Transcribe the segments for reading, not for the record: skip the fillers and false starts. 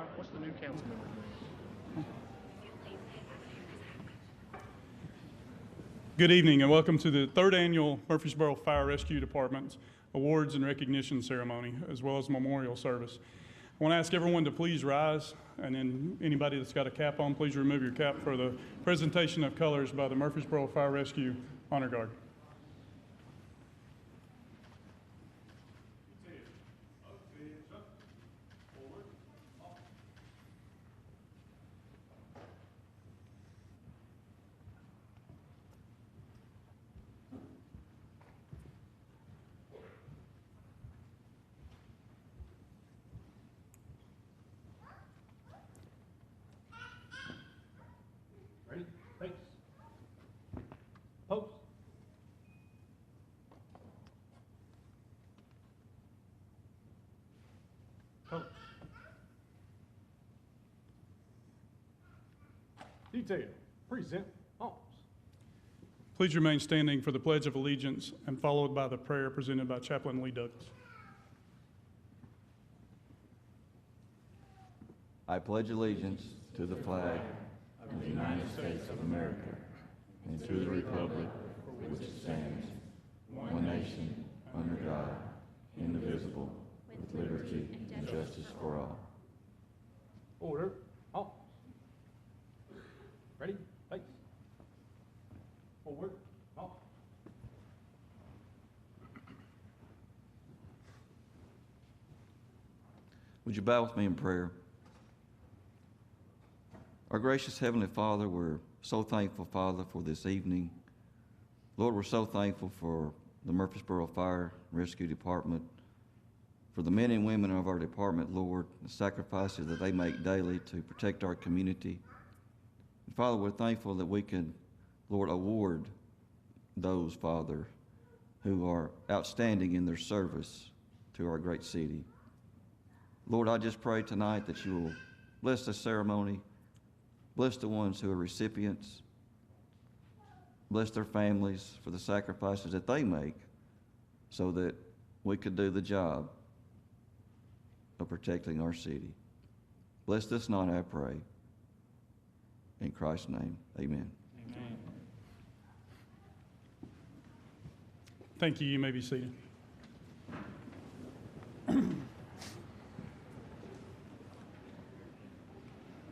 right, what's the new council member's name? Good evening and welcome to the third annual Murfreesboro Fire Rescue Department Awards and Recognition Ceremony, as well as memorial service. I want to ask everyone to please rise, and then anybody that's got a cap on, please remove your cap for the presentation of colors by the Murfreesboro Fire Rescue Honor Guard. Ready? Face. Pose. Pose. Detail. Present arms. Please remain standing for the Pledge of Allegiance and followed by the prayer presented by Chaplain Lee Douglas. I pledge allegiance to the flag of the United States of America and to the republic for which it stands, one nation, under God, indivisible, with liberty and justice for all. Order. Arms. Ready? Face. Forward. Arms. Would you bow with me in prayer? Our gracious Heavenly Father, we're so thankful, Father, for this evening. Lord, we're so thankful for the Murfreesboro Fire Rescue Department, for the men and women of our department, Lord, the sacrifices that they make daily to protect our community. And Father, we're thankful that we can, Lord, award those, Father, who are outstanding in their service to our great city. Lord, I just pray tonight that you will bless this ceremony. Bless the ones who are recipients. Bless their families for the sacrifices that they make so that we could do the job of protecting our city. Bless this night, I pray. In Christ's name, amen. Amen. Thank you. You may be seated.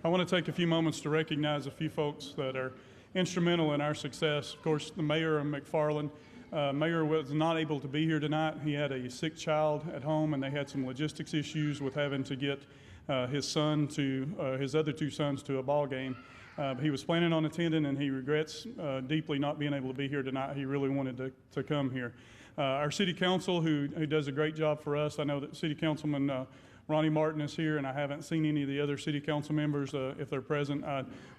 I want to take a few moments to recognize a few folks that are instrumental in our success. Of course, the mayor of McFarland. Mayor was not able to be here tonight. He had a sick child at home, and they had some logistics issues with having to get his other two sons to a ball game. He was planning on attending, and he regrets deeply not being able to be here tonight. He really wanted to come here. Our city council, who does a great job for us. I know that City Councilman Ronnie Martin is here, and I haven't seen any of the other city council members. If they're present,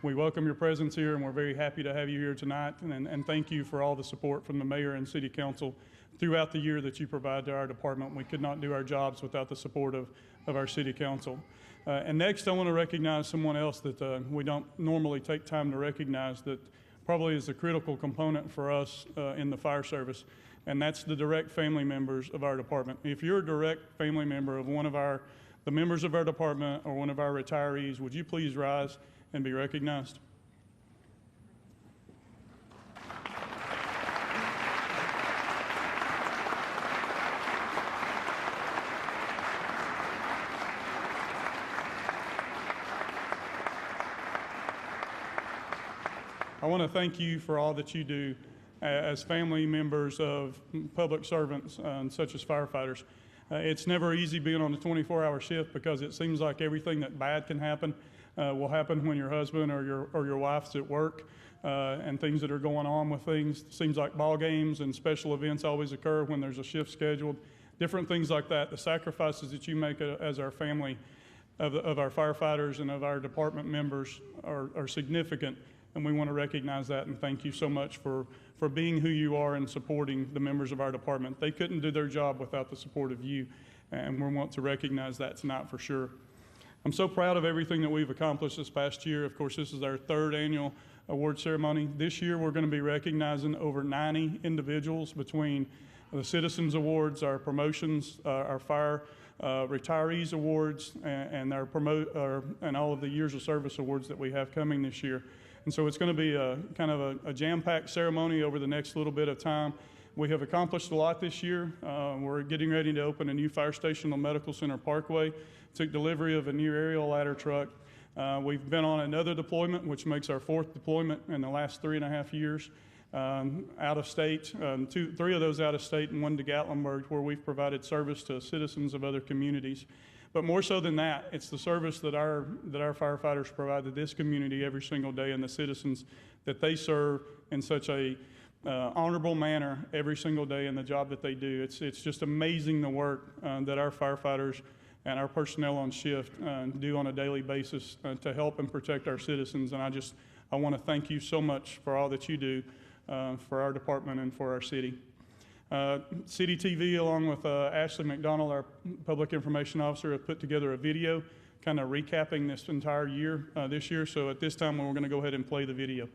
we welcome your presence here, and we're very happy to have you here tonight. And thank you for all the support from the mayor and city council throughout the year that you provide to our department. We could not do our jobs without the support of our city council. And next, I want to recognize someone else that we don't normally take time to recognize that probably is a critical component for us in the fire service, and that's the direct family members of our department. If you're a direct family member of one of the members of our department or one of our retirees, would you please rise and be recognized? I want to thank you for all that you do as family members of public servants such as firefighters. It's never easy being on a 24-hour shift because it seems like everything that bad can happen will happen when your husband or your wife's at work, and things that are going on with things. It seems like ball games and special events always occur when there's a shift scheduled. Different things like that. The sacrifices that you make as our family of our firefighters and of our department members are significant, and we want to recognize that and thank you so much for being who you are and supporting the members of our department. They couldn't do their job without the support of you, and we want to recognize that tonight for sure. I'm so proud of everything that we've accomplished this past year. Of course, this is our third annual award ceremony. This year, we're going to be recognizing over 90 individuals between the Citizens Awards, our promotions, our fire retirees awards and our and all of the years of service awards that we have coming this year. And so it's going to be a kind of a jam-packed ceremony over the next little bit of time. We have accomplished a lot this year. We're getting ready to open a new fire station on Medical Center Parkway. Took delivery of a new aerial ladder truck. We've been on another deployment, which makes our 4th deployment in the last 3.5 years. Out of state, 3 of those out of state and 1 to Gatlinburg, where we've provided service to citizens of other communities. But more so than that, it's the service that our firefighters provide to this community every single day, and the citizens that they serve in such a honorable manner every single day in the job that they do. It's just amazing the work that our firefighters and our personnel on shift do on a daily basis to help and protect our citizens. And I want to thank you so much for all that you do for our department and for our city. City TV, along with Ashley McDonald, our public information officer, have put together a video kind of recapping this entire year this year. So at this time, we're going to go ahead and play the video.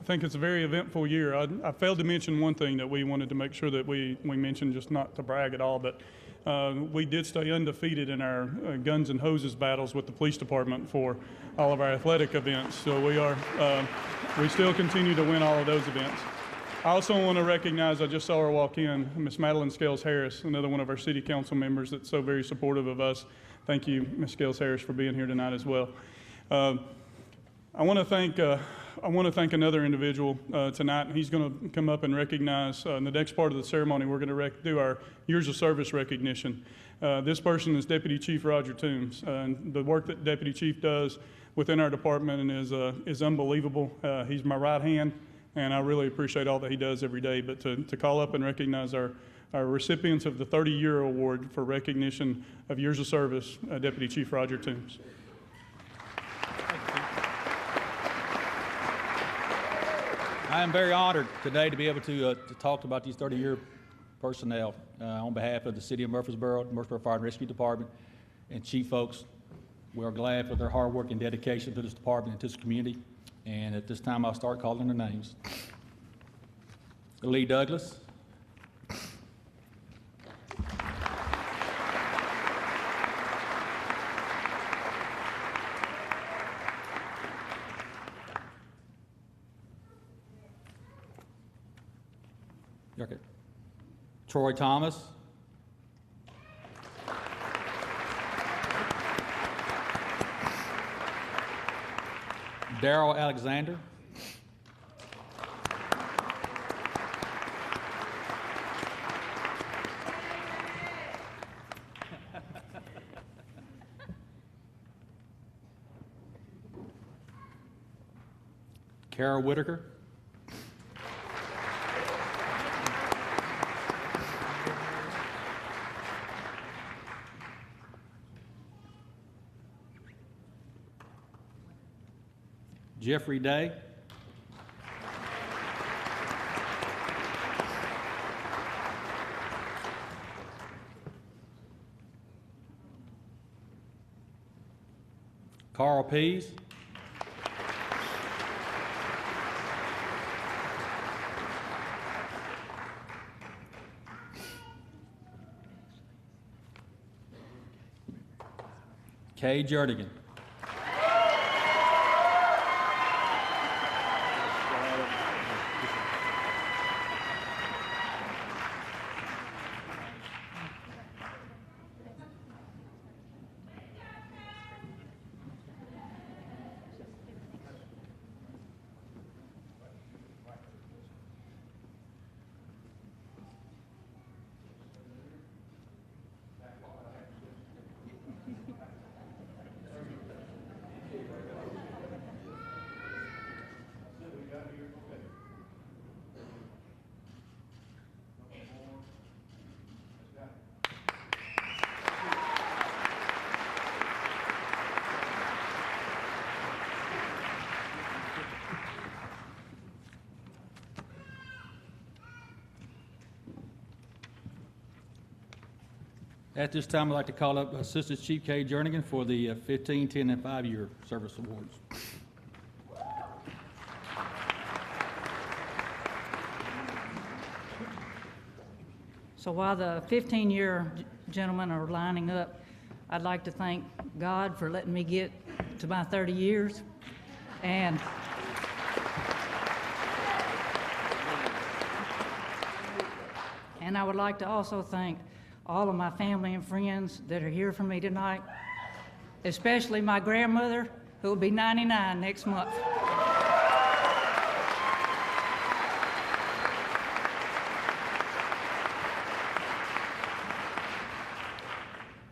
think it's a very eventful year. I failed to mention one thing that we wanted to make sure that we mentioned, just not to brag at all, but we did stay undefeated in our guns and hoses battles with the police department for all of our athletic events. So we still continue to win all of those events. I also want to recognize, I just saw her walk in, Miss Madeline Scales-Harris, another one of our city council members that's so very supportive of us. Thank you, Ms. Scales-Harris, for being here tonight as well. I want to thank another individual tonight. He's going to come up and recognize, in the next part of the ceremony, we're going to do our years of service recognition. This person is Deputy Chief Roger Toombs. The work that Deputy Chief does within our department is unbelievable. He's my right hand, and I really appreciate all that he does every day. But to call up and recognize our recipients of the 30-year award for recognition of years of service, Deputy Chief Roger Toombs. I am very honored today to be able to talk about these 30-year personnel on behalf of the City of Murfreesboro Fire Rescue Department, and Chief folks. We are glad for their hard work and dedication to this department and to this community. And at this time, I'll start calling their names. Lee Douglas. Okay. Troy Thomas. Daryl Alexander. Kara Whitaker. Jeffrey Day. Carl Pease. Kay Jernigan. At this time, I'd like to call up Assistant Chief Kay Jernigan for the 15, 10, and 5-year service awards. So while the 15-year gentlemen are lining up, I'd like to thank God for letting me get to my 30 years. And I would like to also thank all of my family and friends that are here for me tonight, especially my grandmother, who will be 99 next month.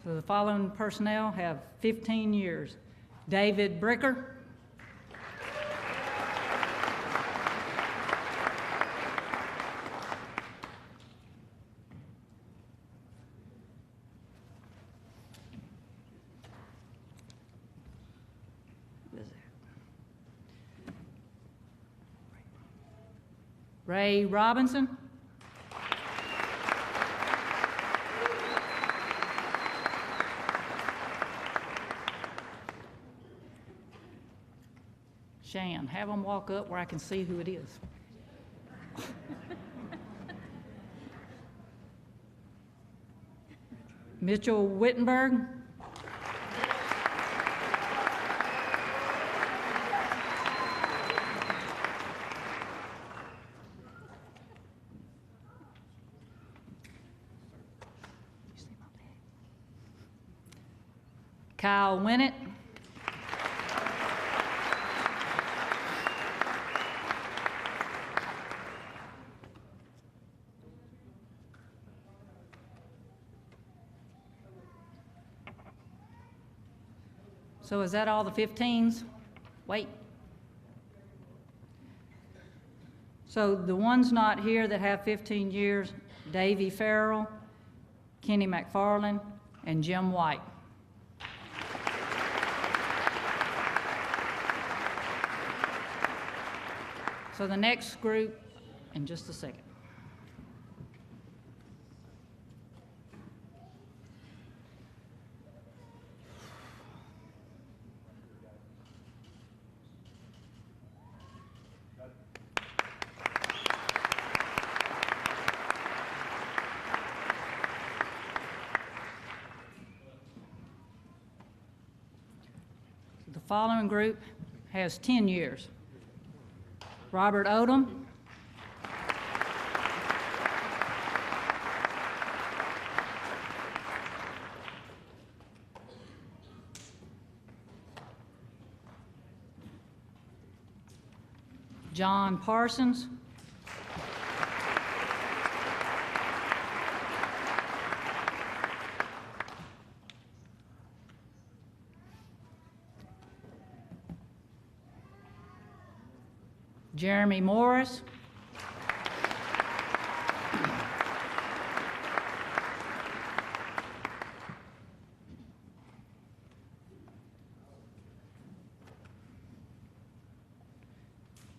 So the following personnel have 15 years. David Bricker. Ray Robinson. Shan, have them walk up where I can see who it is. Mitchell Wittenberg. Kyle Winnett. So is that all the 15s? Wait. So the ones not here that have 15 years, Davy Farrell, Kenny McFarland, and Jim White. So the next group, in just a second. The following group has 10 years. Robert Odom, John Parsons, Jeremy Morris,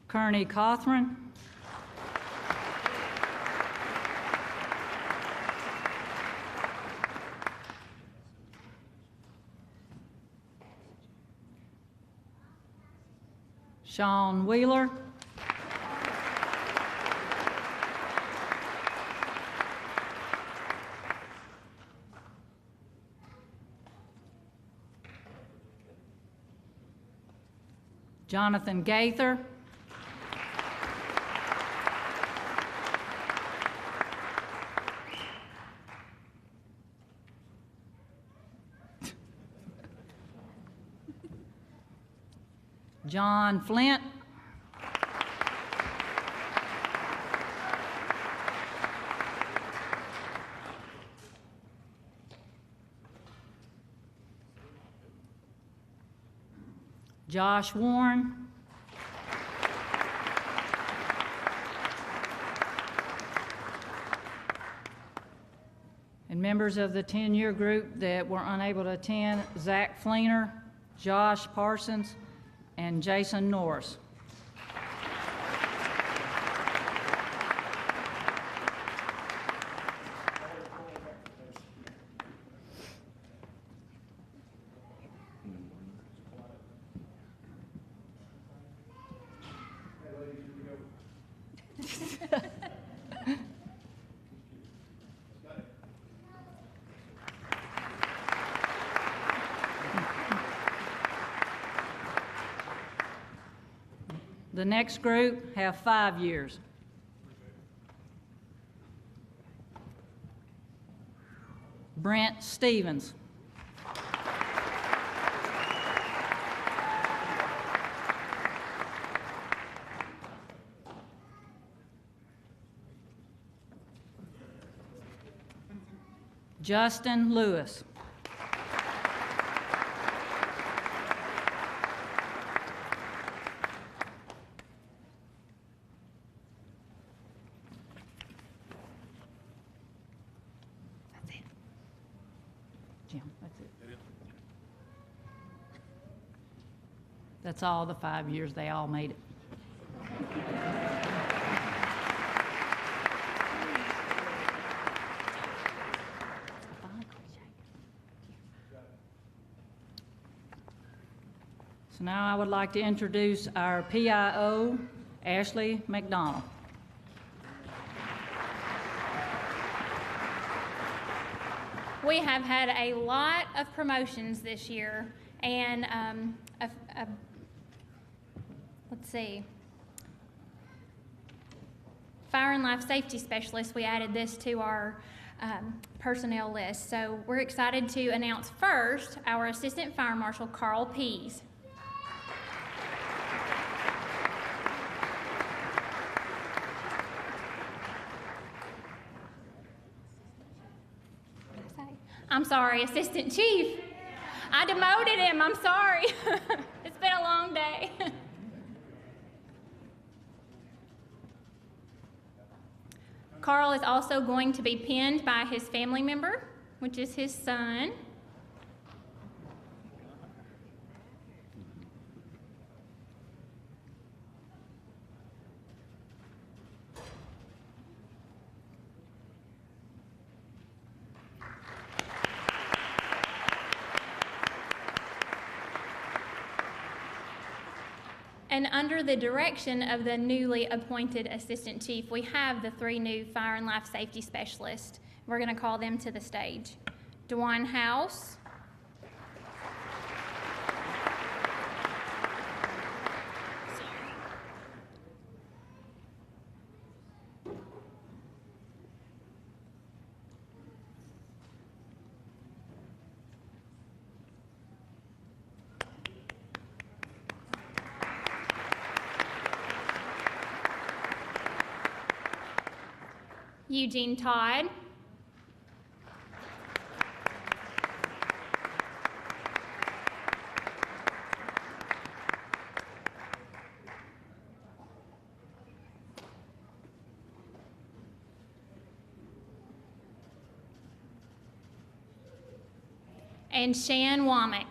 Kearney Cothran, Sean Wheeler, Jonathan Gaither, John Flint, Josh Warren, and members of the 10-year group that were unable to attend, Zach Fleener, Josh Parsons, and Jason Norris. The next group have 5 years. Brent Stevens. Justin Lewis. That's all the 5 years. They all made it. So now I would like to introduce our PIO, Ashley McDonald. We have had a lot of promotions this year, and let's see, Fire and Life Safety Specialist, we added this to our personnel list. So we're excited to announce first our Assistant Fire Marshal, Carl Pease. I'm sorry, Assistant Chief. I demoted him, I'm sorry. It's been a long day. Carl is also going to be pinned by his family member, which is his son. And under the direction of the newly appointed Assistant Chief, we have the 3 new Fire and Life Safety Specialists. We're going to call them to the stage. DeJuan House. Eugene Todd. And Shan Womack.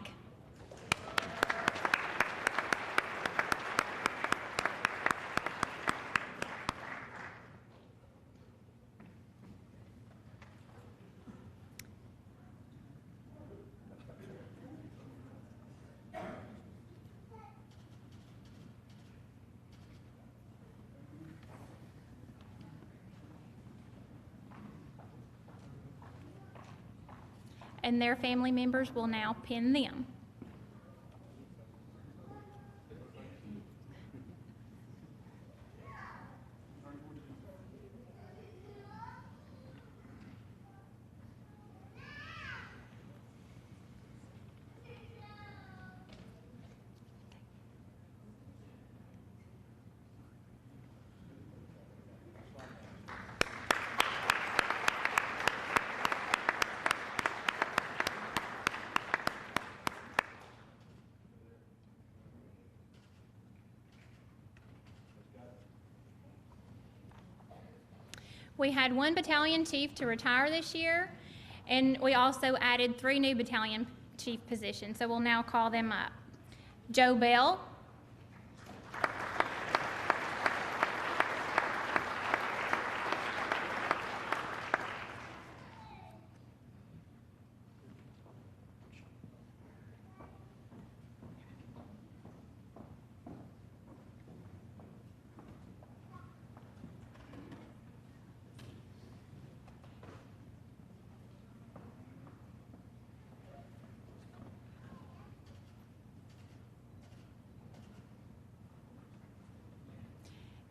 And their family members will now pin them. We had 1 battalion chief to retire this year, and we also added 3 new battalion chief positions, so we'll now call them up. Joe Bell.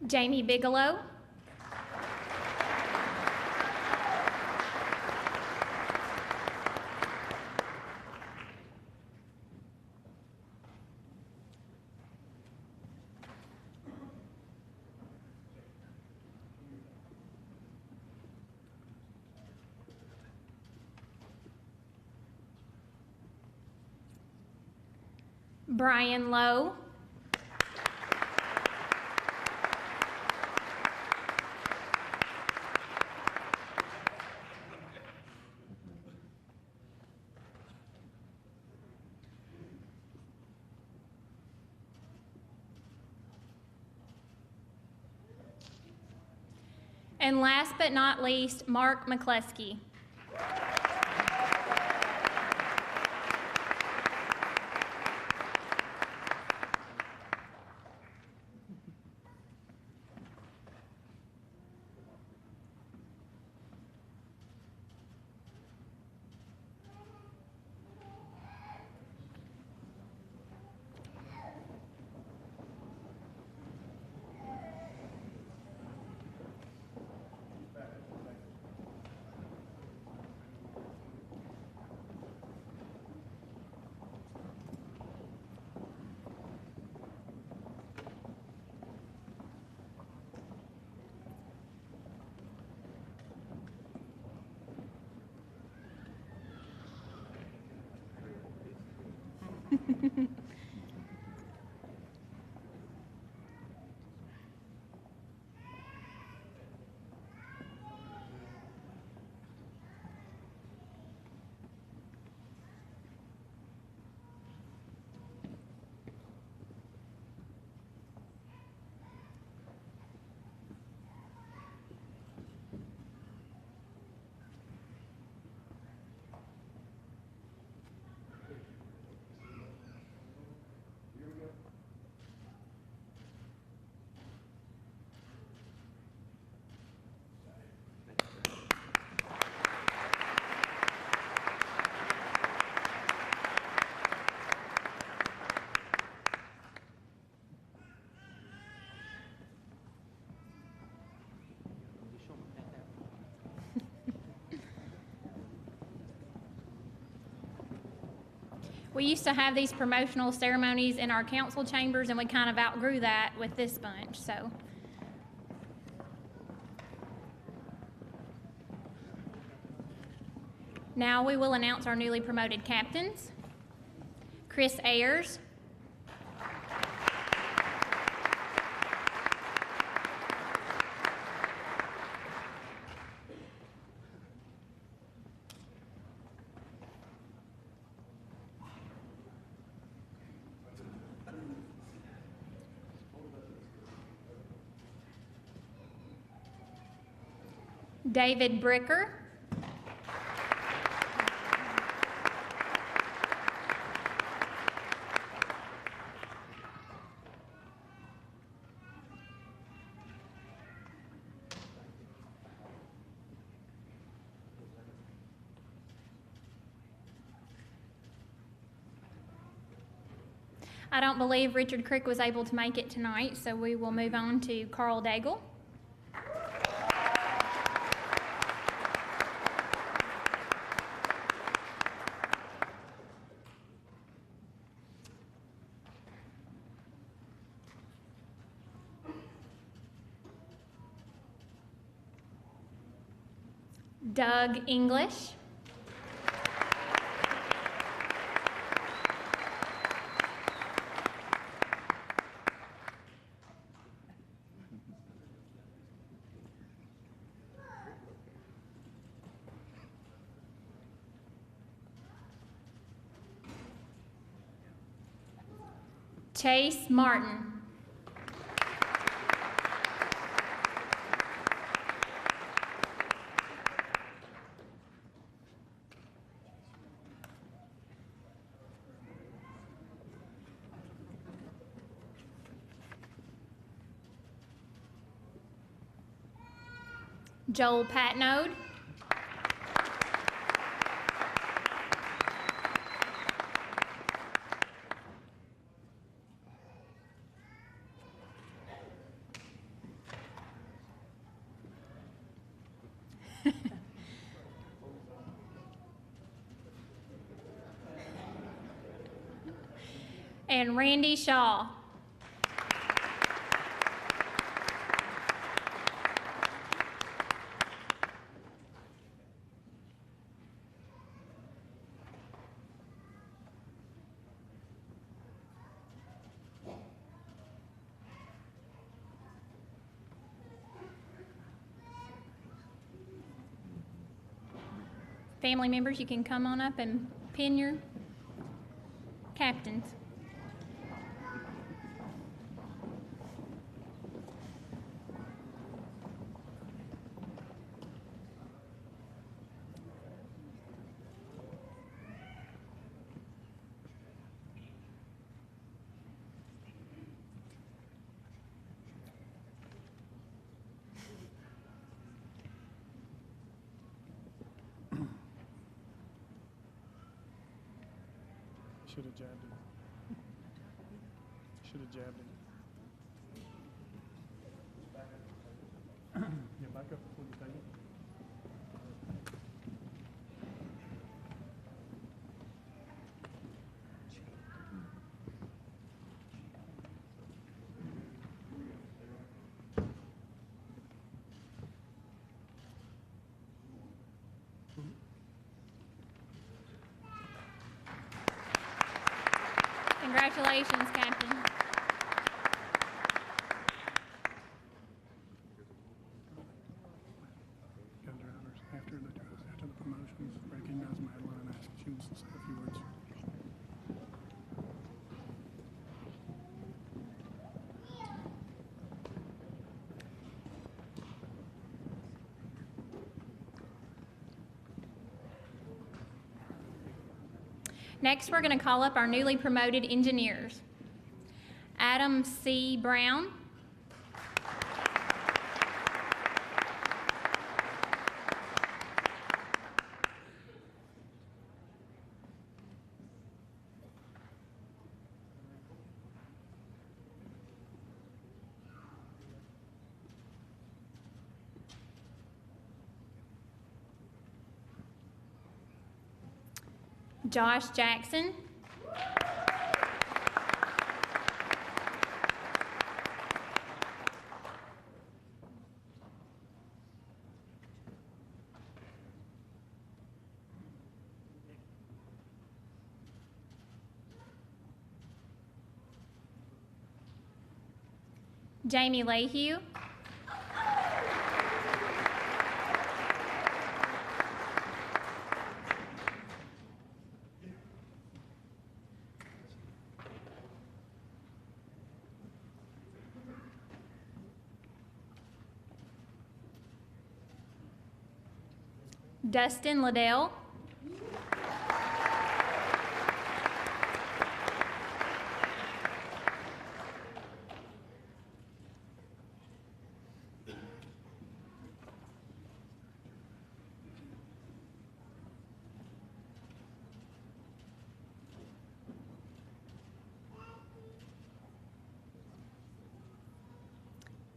Jamie Bigelow. Brian Lowe. And last but not least, Mark McCluskey. We used to have these promotional ceremonies in our council chambers, and we kind of outgrew that with this bunch, so. Now we will announce our newly promoted captains. Chris Ayers. David Bricker. I don't believe Richard Crick was able to make it tonight, so we will move on to Carl Daigle. Doug English. Chase Martin. Joel Patnode. And Randy Shaw. Family members, you can come on up and pin your captains. Should have jabbed him. Should have jabbed him. Yeah, back up before you take it. Congratulations, Captain. Got their honors. After the promotions, recognize Madeline and ask if she wants to say a few words. Next, we're going to call up our newly promoted engineers. Adam C. Brown. Josh Jackson. Jamie Lehue. Dustin Liddell.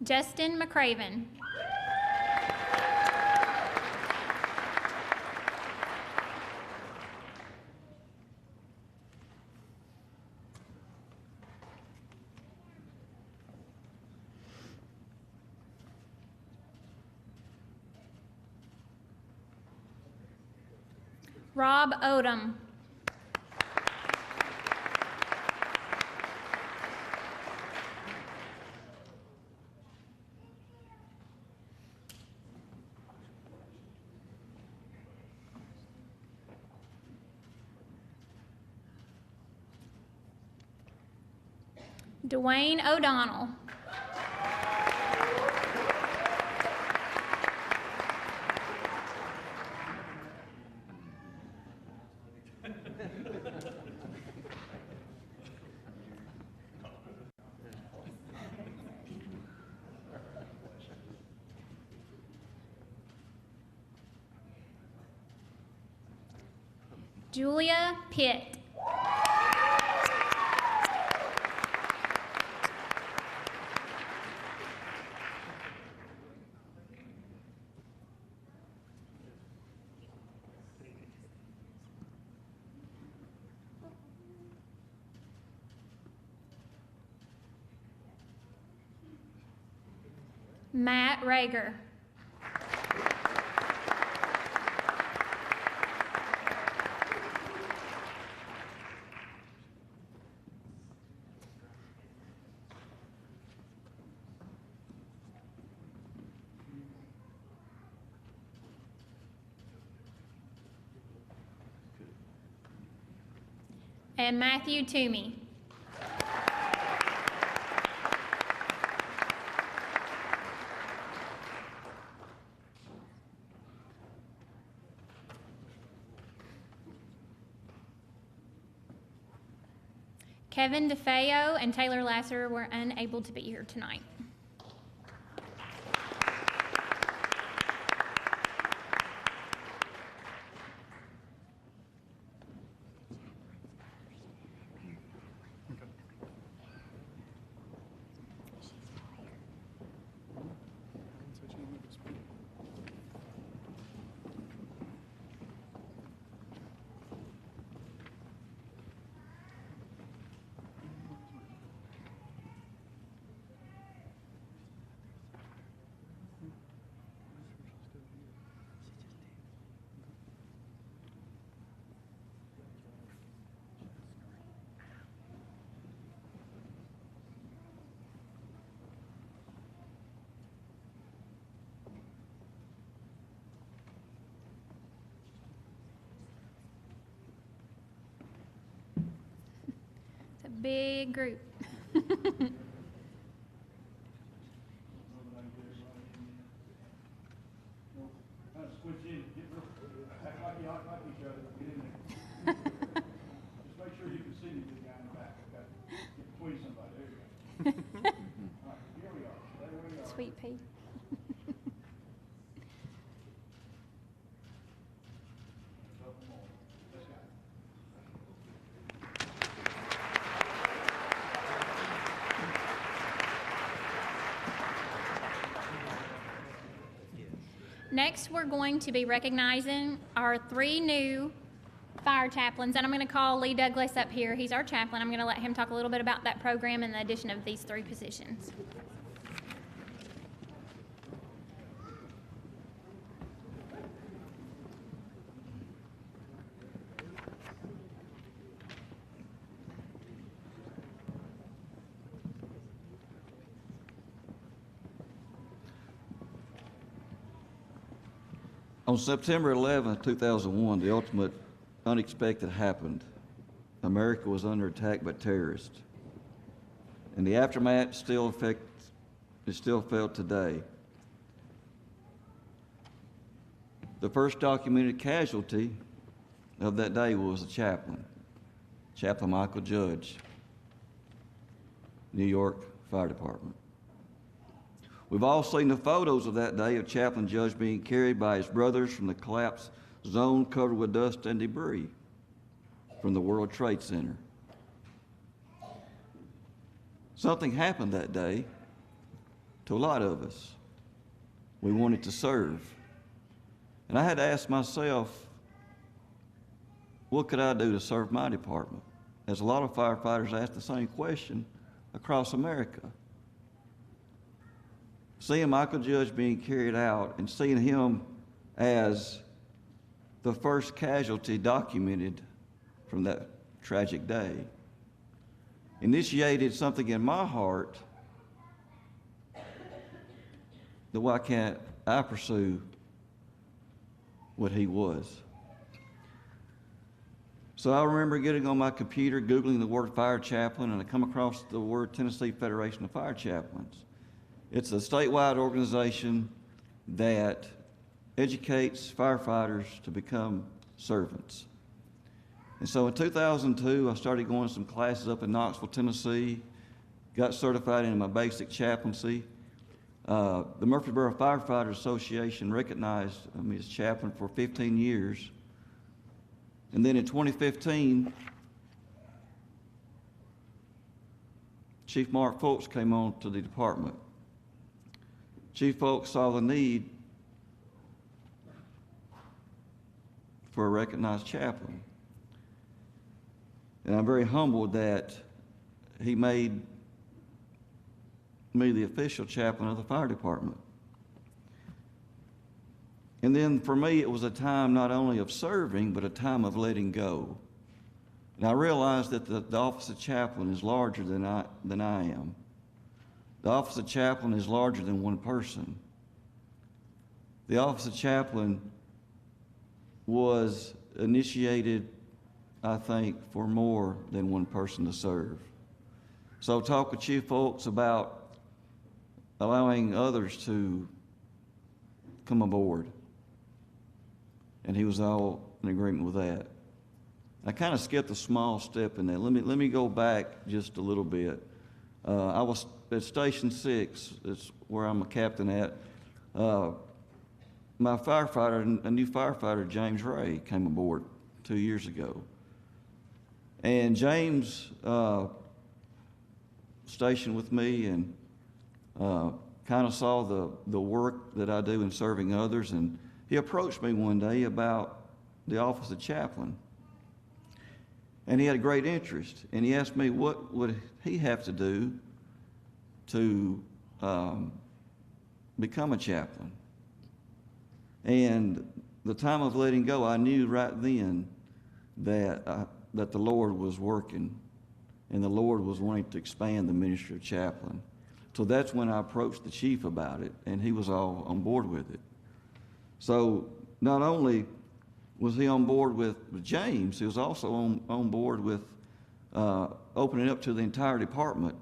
Justin McCraven. Rob Odom. Dwayne O'Donnell. Julia Pitt. Matt Rager. And Matthew Toomey. Kevin DeFeo and Taylor Lasser were unable to be here tonight. big group. Just make sure you can see me, the guy in the back, okay? Get between somebody, there you go. All right, here we are, there we are. Sweet pea. Couple more. Let's go. Next, we're going to be recognizing our 3 new fire chaplains, and I'm going to call Lee Douglas up here. He's our chaplain. I'm going to let him talk a little bit about that program and the addition of these 3 positions. On September 11, 2001, the ultimate unexpected happened. America was under attack by terrorists. And the aftermath is still felt today. The first documented casualty of that day was a chaplain, Chaplain Michael Judge, New York Fire Department. We've all seen the photos of that day of Chaplain Judge being carried by his brothers from the collapse zone covered with dust and debris from the World Trade Center. Something happened that day to a lot of us. We wanted to serve. And I had to ask myself, what could I do to serve my department? As a lot of firefighters ask the same question across America. Seeing Michael Judge being carried out and seeing him as the first casualty documented from that tragic day initiated something in my heart that why can't I pursue what he was? So I remember getting on my computer, Googling the word fire chaplain, and I come across the word Tennessee Federation of Fire Chaplains. It's a statewide organization that educates firefighters to become servants. And so in 2002, I started going to some classes up in Knoxville, Tennessee, got certified in my basic chaplaincy. The Murfreesboro Firefighters Association recognized me as chaplain for 15 years. And then in 2015, Chief Mark Folks came on to the department. Chief Folks saw the need for a recognized chaplain. And I'm very humbled that he made me the official chaplain of the fire department. And then for me, it was a time not only of serving, but a time of letting go. And I realized that the office of chaplain is larger than I am. The office of chaplain is larger than one person. The office of chaplain was initiated, I think, for more than one person to serve. So talk with Chief Folks about allowing others to come aboard. And he was all in agreement with that. I kind of skipped a small step in that. Let me go back just a little bit. I was at Station 6, it's where I'm a captain at. My firefighter, a new firefighter, James Ray, came aboard 2 years ago. And James stationed with me and kind of saw the work that I do in serving others. And he approached me one day about the office of chaplain. And he had a great interest. And he asked me what would he have to do to become a chaplain. And the time of letting go, I knew right then that the Lord was working and the Lord was wanting to expand the ministry of chaplain. So that's when I approached the chief about it, and he was all on board with it. So not only was he on board with James, he was also on board with open it up to the entire department.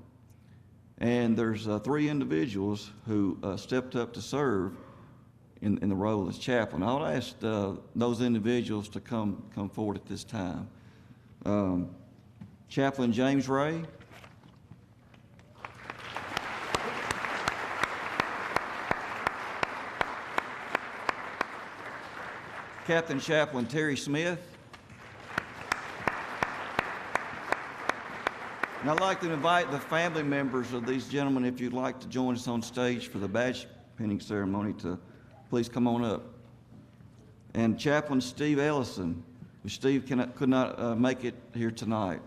And there's 3 individuals who stepped up to serve in the role as chaplain. I would ask those individuals to come forward at this time. Chaplain James Ray. Captain Chaplain Terry Smith. And I'd like to invite the family members of these gentlemen, if you'd like to join us on stage for the badge pinning ceremony, to please come on up. And Chaplain Steve Ellison, who Steve could not make it here tonight.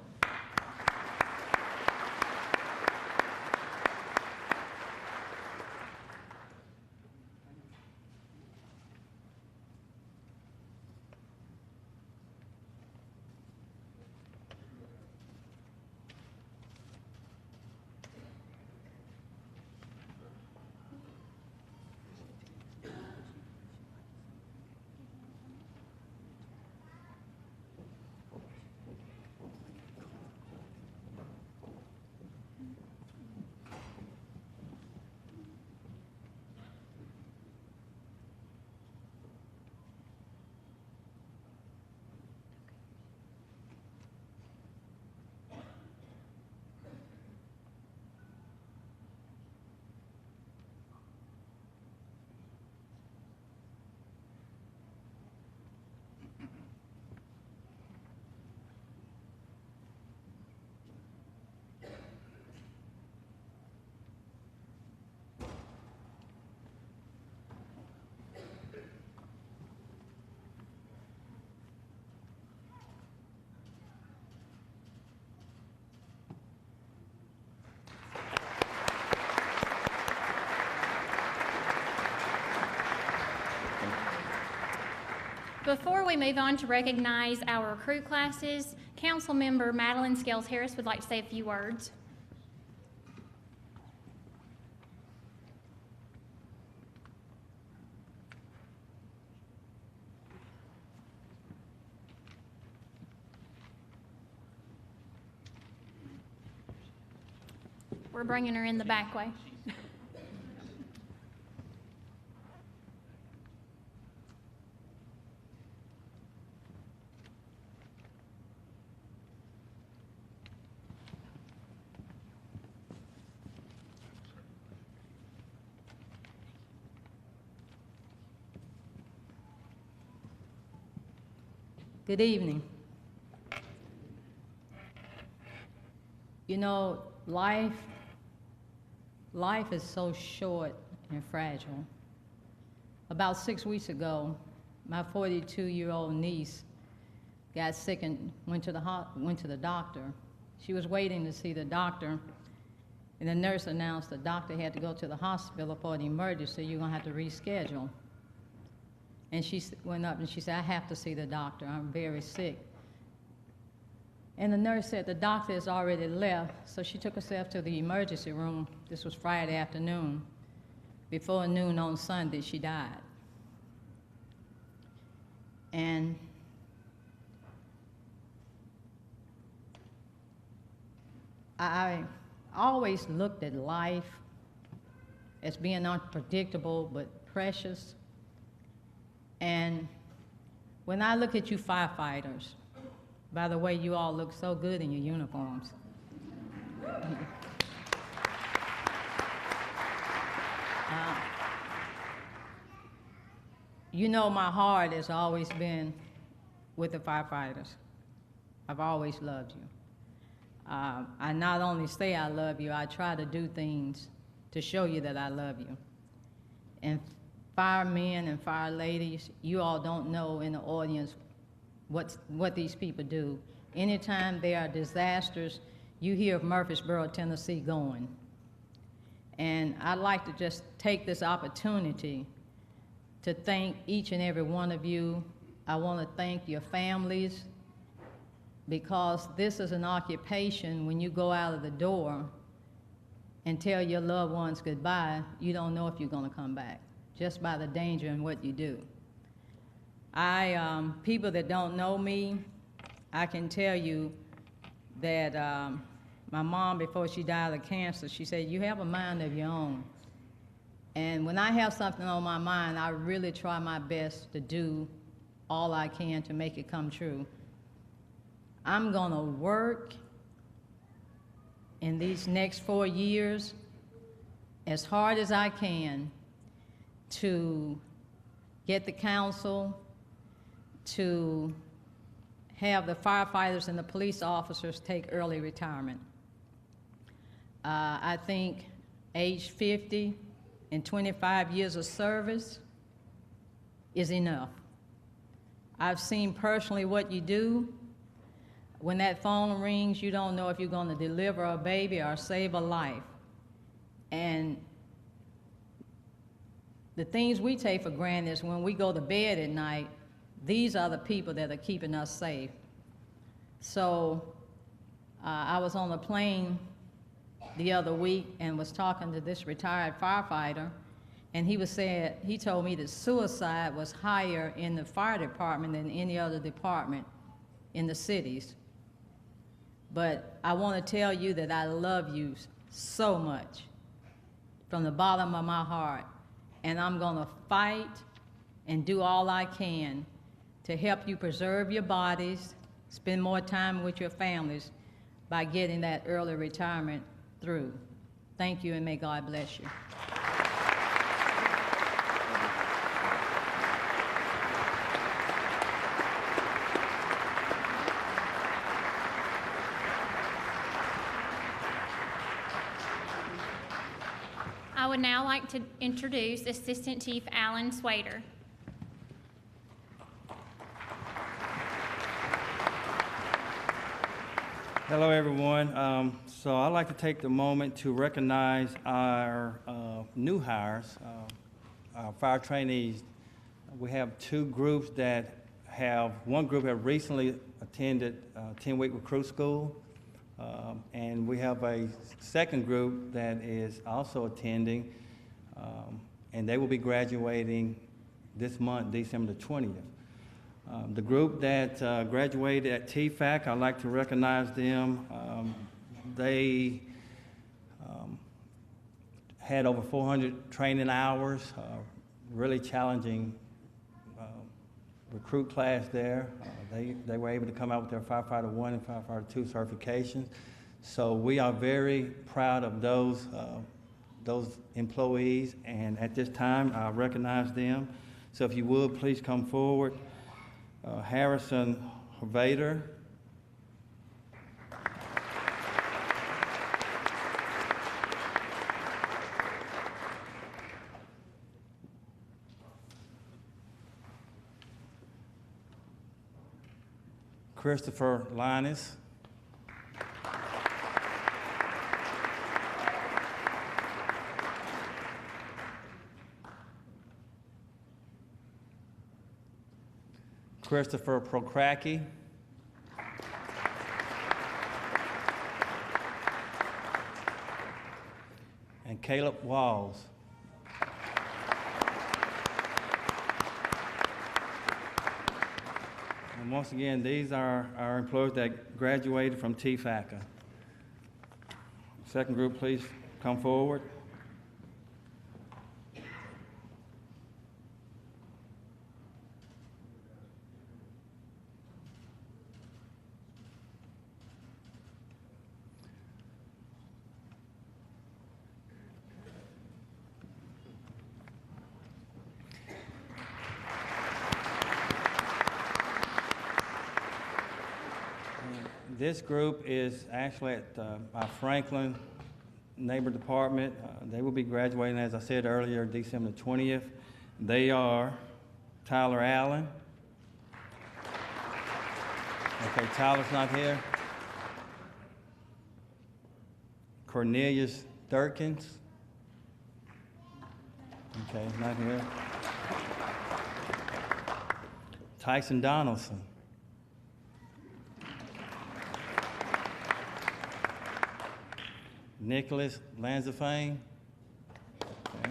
Before we move on to recognize our recruit classes, Councilmember Madeline Scales Harris would like to say a few words. We're bringing her in the back way. Good evening. You know, life is so short and fragile. About 6 weeks ago, my 42-year-old niece got sick and went to the doctor. She was waiting to see the doctor, and the nurse announced the doctor had to go to the hospital for an emergency. You're gonna have to reschedule. And she went up and she said, I have to see the doctor. I'm very sick. And the nurse said the doctor has already left, so she took herself to the emergency room. This was Friday afternoon. Before noon on Sunday, she died. And I always looked at life as being unpredictable but precious. And when I look at you firefighters, by the way, you all look so good in your uniforms. You know, my heart has always been with the firefighters. I've always loved you. I not only say I love you, I try to do things to show you that I love you. And firemen and fire ladies, you all don't know in the audience what these people do. Anytime there are disasters, you hear of Murfreesboro, Tennessee going. And I'd like to just take this opportunity to thank each and every one of you. I want to thank your families, because this is an occupation. When you go out of the door and tell your loved ones goodbye, you don't know if you're going to come back, just by the danger in what you do. People that don't know me, I can tell you that my mom, before she died of cancer, she said, "You have a mind of your own." And when I have something on my mind, I really try my best to do all I can to make it come true. I'm gonna work in these next 4 years as hard as I can to get the council to have the firefighters and the police officers take early retirement. I think age 50 and 25 years of service is enough. I've seen personally what you do. When that phone rings, you don't know if you're going to deliver a baby or save a life. And the things we take for granted is when we go to bed at night, these are the people that are keeping us safe. So I was on a plane the other week and was talking to this retired firefighter, and he told me that suicide was higher in the fire department than any other department in the cities. But I want to tell you that I love you so much from the bottom of my heart, and I'm going to fight and do all I can to help you preserve your bodies, spend more time with your families by getting that early retirement through. Thank you, and may God bless you. I would now like to introduce Assistant Chief Alan Swader. Hello, everyone. So I'd like to take the moment to recognize our new hires, our fire trainees. We have two groups one group have recently attended 10-week recruit school, and we have a second group that is also attending, and they will be graduating this month, December the 20th. The group that graduated at TFAC, I'd like to recognize them. They had over 400 training hours, really challenging recruit class there. They were able to come out with their Firefighter 1 and Firefighter 2 certifications. So we are very proud of those employees, and at this time, I recognize them. So if you would, please come forward. Harrison Vader. Christopher Linus. Christopher Prokraki. And Caleb Walls. And once again, these are our employees that graduated from TFACA. Second group, please come forward. This group is actually at our Franklin neighbor department. They will be graduating, as I said earlier, December 20th. They are Tyler Allen. Okay, Tyler's not here. Cornelius Durkins. Okay, not here. Tyson Donaldson. Nicholas Lanzafane. Okay.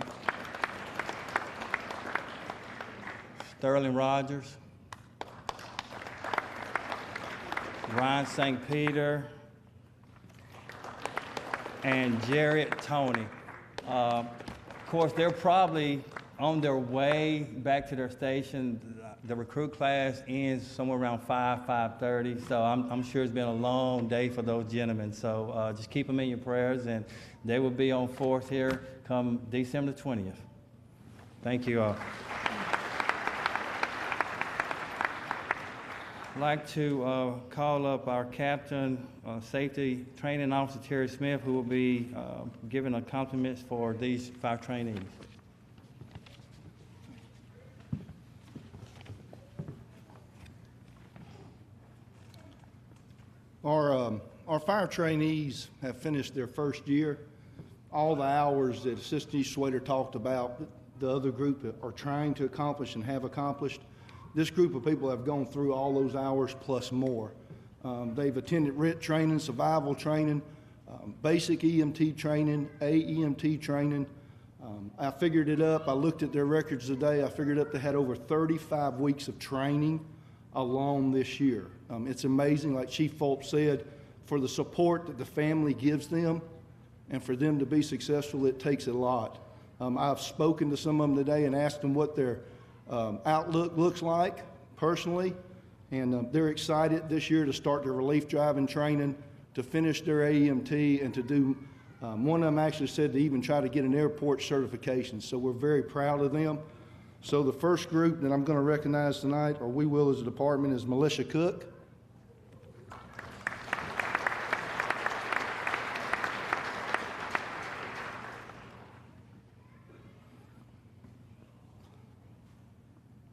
Sterling Rogers. Ryan St. Peter and Jared Tony. Of course, they're probably on their way back to their station. The recruit class ends somewhere around 5:30, so I'm sure it's been a long day for those gentlemen. So just keep them in your prayers, and they will be on force here come December 20th. Thank you all. I'd like to call up our Captain Safety Training Officer, Terry Smith, who will be giving accompaniments for these 5 trainees. Our fire trainees have finished their first year. All the hours that Assistant Chief Swader talked about, the other group are trying to accomplish and have accomplished. This group of people have gone through all those hours plus more. They've attended RIT training, survival training, basic EMT training, AEMT training. I figured it up. I looked at their records today. I figured up they had over 35 weeks of training alone this year. It's amazing, like Chief Fulp said, for the support that the family gives them and for them to be successful, it takes a lot. I've spoken to some of them today and asked them what their outlook looks like personally, and they're excited this year to start their relief driving training, to finish their AEMT, and to do, one of them actually said to even try to get an airport certification, so we're very proud of them. So the first group that I'm going to recognize tonight, or we will as a department, is Militia Cook.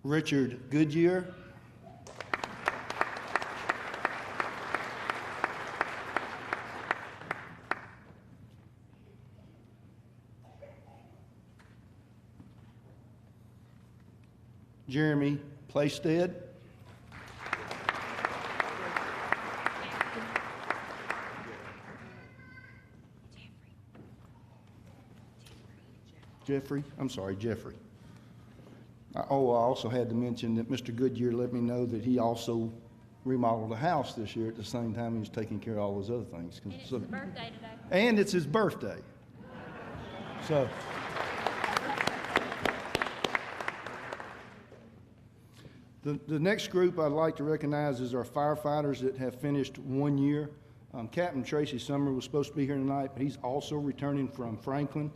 Richard Goodyear. Jeremy Playstead. Jeffrey. I also had to mention that Mr. Goodyear let me know that he also remodeled a house this year at the same time he was taking care of all those other things. And it's his birthday today. And it's his birthday. So. The next group I'd like to recognize is our firefighters that have finished 1 year. Captain Tracy Summer was supposed to be here tonight, but he's also returning from Franklin.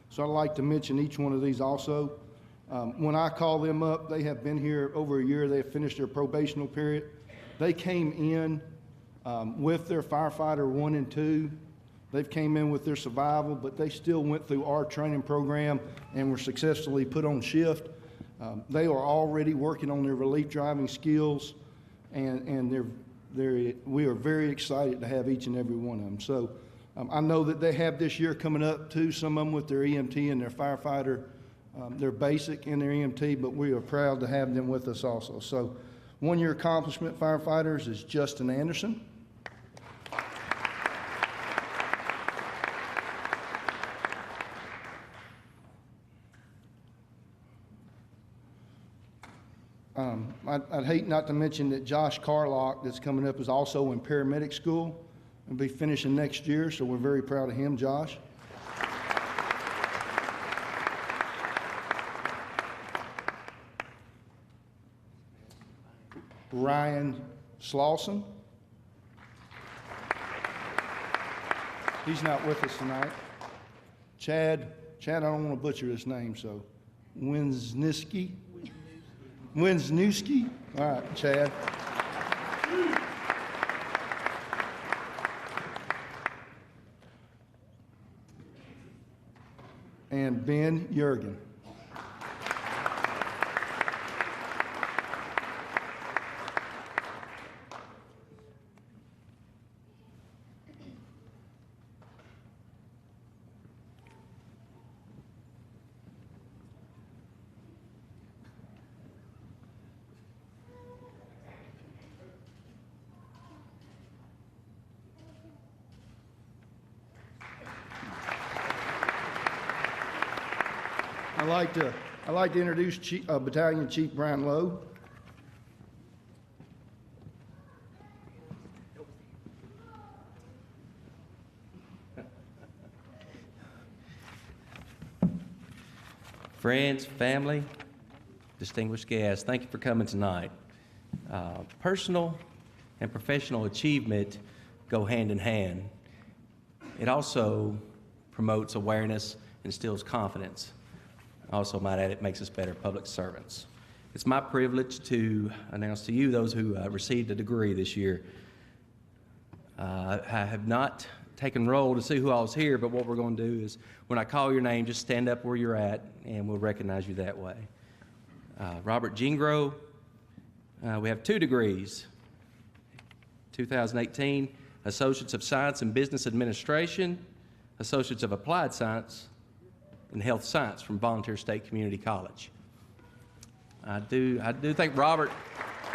So I'd like to mention each one of these also. When I call them up, they have been here over a year. They have finished their probational period. They came in with their firefighter 1 and 2. They've came in with their survival, but they still went through our training program and were successfully put on shift. They are already working on their relief driving skills, and we are very excited to have each and every one of them. So I know that they have this year coming up too, some of them with their EMT and their firefighter, their basic and their EMT, but we are proud to have them with us also. So 1 year accomplishment firefighters is Justin Anderson. I'd hate not to mention that Josh Carlock, that's coming up, is also in paramedic school and be finishing next year, so we're very proud of him, Josh. Ryan Slauson. He's not with us tonight. Chad, I don't want to butcher his name, so Winsniewski. All right, Chad. And Ben Jurgen. I'd like to introduce Battalion Chief Brian Lowe. friends, family, distinguished guests, thank you for coming tonight. Personal and professional achievement go hand in hand. It also promotes awareness and instills confidence. Also, might add, it makes us better public servants. It's my privilege to announce to you those who received a degree this year. I have not taken roll to see who all was here, but what we're going to do is when I call your name, just stand up where you're at, and we'll recognize you that way. Robert Gingro, we have 2 degrees. 2018, Associates of Science in Business Administration, Associates of Applied Science in Health Science from Volunteer State Community College. I do think Robert,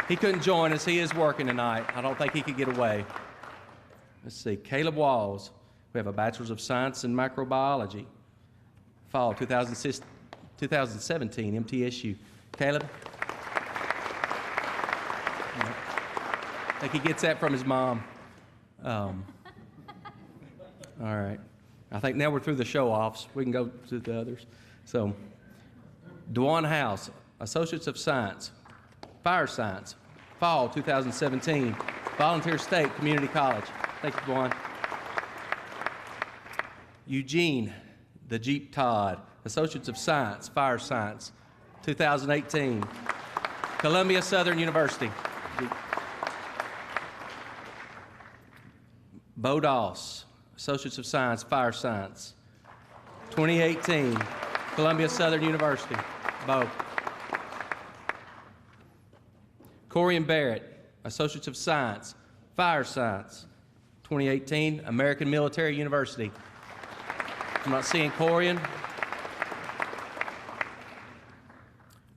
he couldn't join us. He is working tonight. I don't think he could get away. Let's see, Caleb Walls, we have a Bachelor's of Science in Microbiology, fall 2017, MTSU. Caleb? I think he gets that from his mom. All right. I think now we're through the show-offs. We can go to the others. So, Dwan House, Associates of Science, Fire Science, fall 2017, Volunteer State Community College. Thank you, Dwan. Eugene, the Jeep Todd, Associates of Science, Fire Science, 2018, Columbia Southern University. Bo Doss, Associates of Science, Fire Science, 2018, Columbia Southern University. Bo. Corian Barrett, Associates of Science, Fire Science, 2018, American Military University. I'm not seeing Corian.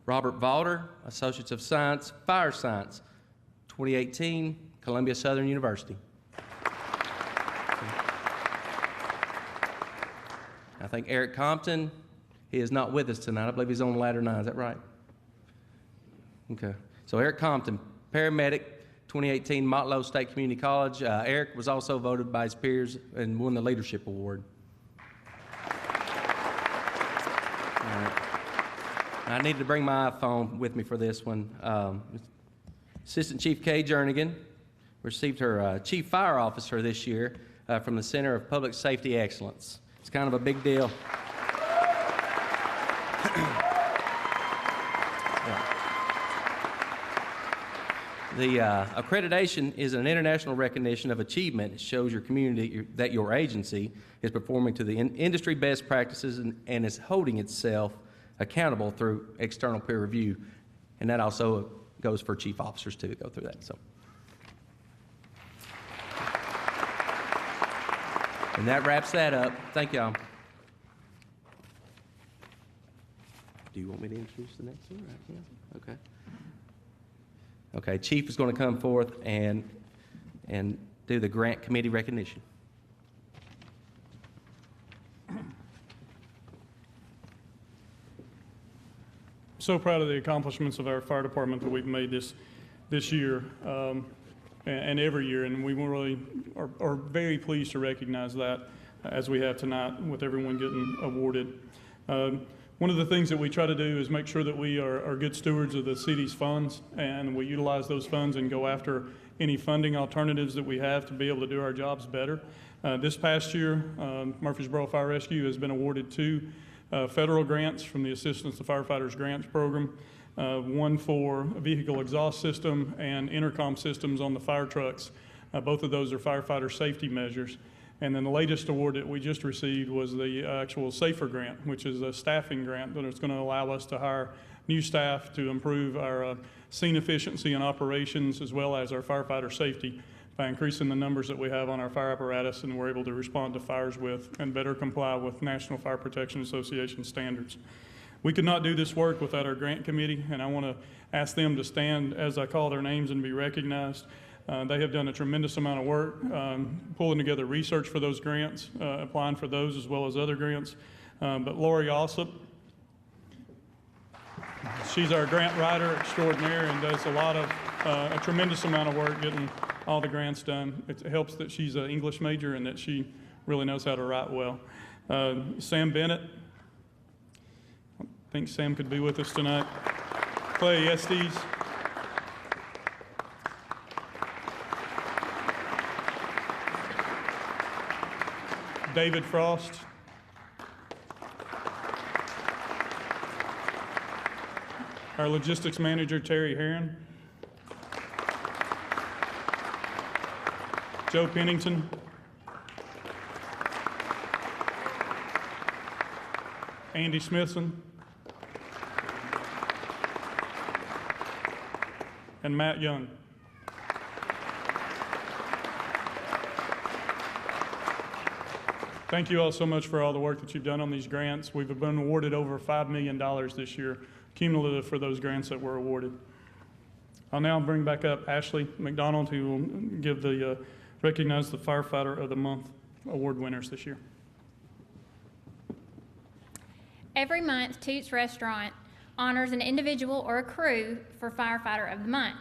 Robert Valder, Associates of Science, Fire Science, 2018, Columbia Southern University. I think Eric Compton, he is not with us tonight. I believe he's on ladder 9. Is that right? Okay. So Eric Compton, paramedic, 2018 Motlow State Community College. Eric was also voted by his peers and won the Leadership Award. All right. I needed to bring my iPhone with me for this one. Assistant Chief Kay Jernigan received her Chief Fire Officer this year from the Center of Public Safety Excellence. It's kind of a big deal. The accreditation is an international recognition of achievement. It shows your community that your agency is performing to the industry best practices and is holding itself accountable through external peer review. And that also goes for chief officers too, to go through that. So. And that wraps that up. Thank y'all. Do you want me to introduce the next one? Right? Yeah. Okay. Okay, Chief is going to come forth and do the grant committee recognition. So proud of the accomplishments of our fire department that we've made this year and every year, and we really are very pleased to recognize that as we have tonight with everyone getting awarded. One of the things that we try to do is make sure that we are good stewards of the city's funds, and we utilize those funds and go after any funding alternatives that we have to be able to do our jobs better. This past year, Murfreesboro Fire Rescue has been awarded 2 federal grants from the Assistance to Firefighters Grants Program, one for a vehicle exhaust system and intercom systems on the fire trucks. Both of those are firefighter safety measures. And then the latest award that we just received was the actual SAFER grant, which is a staffing grant that is going to allow us to hire new staff to improve our scene efficiency and operations, as well as our firefighter safety, by increasing the numbers that we have on our fire apparatus and we're able to respond to fires with and better comply with National Fire Protection Association standards. We could not do this work without our grant committee, and I want to ask them to stand as I call their names and be recognized. They have done a tremendous amount of work pulling together research for those grants, applying for those as well as other grants. But Lori Alsop, she's our grant writer extraordinaire and does a tremendous amount of work getting all the grants done. It helps that she's an English major and that she really knows how to write well. Sam Bennett, I think Sam could be with us tonight. Clay Estes. David Frost. Our logistics manager, Terry Herron. Joe Pennington. Andy Smithson. And Matt Young. Thank you all so much for all the work that you've done on these grants. We've been awarded over $5 million this year, cumulative for those grants that were awarded. I'll now bring back up Ashley McDonald, who will give recognize the Firefighter of the Month award winners this year. Every month, Toots Restaurant honors an individual or a crew for Firefighter of the Month.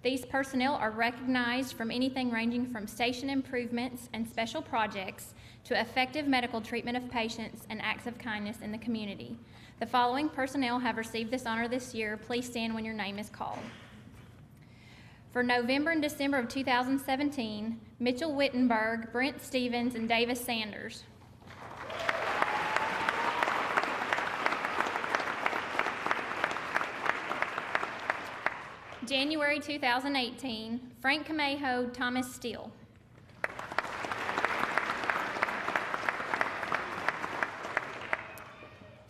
These personnel are recognized from anything ranging from station improvements and special projects to effective medical treatment of patients and acts of kindness in the community. The following personnel have received this honor this year. Please stand when your name is called. For November and December of 2017, Mitchell Wittenberg, Brent Stevens, and Davis Sanders. January 2018, Frank Camejo, Thomas Steele.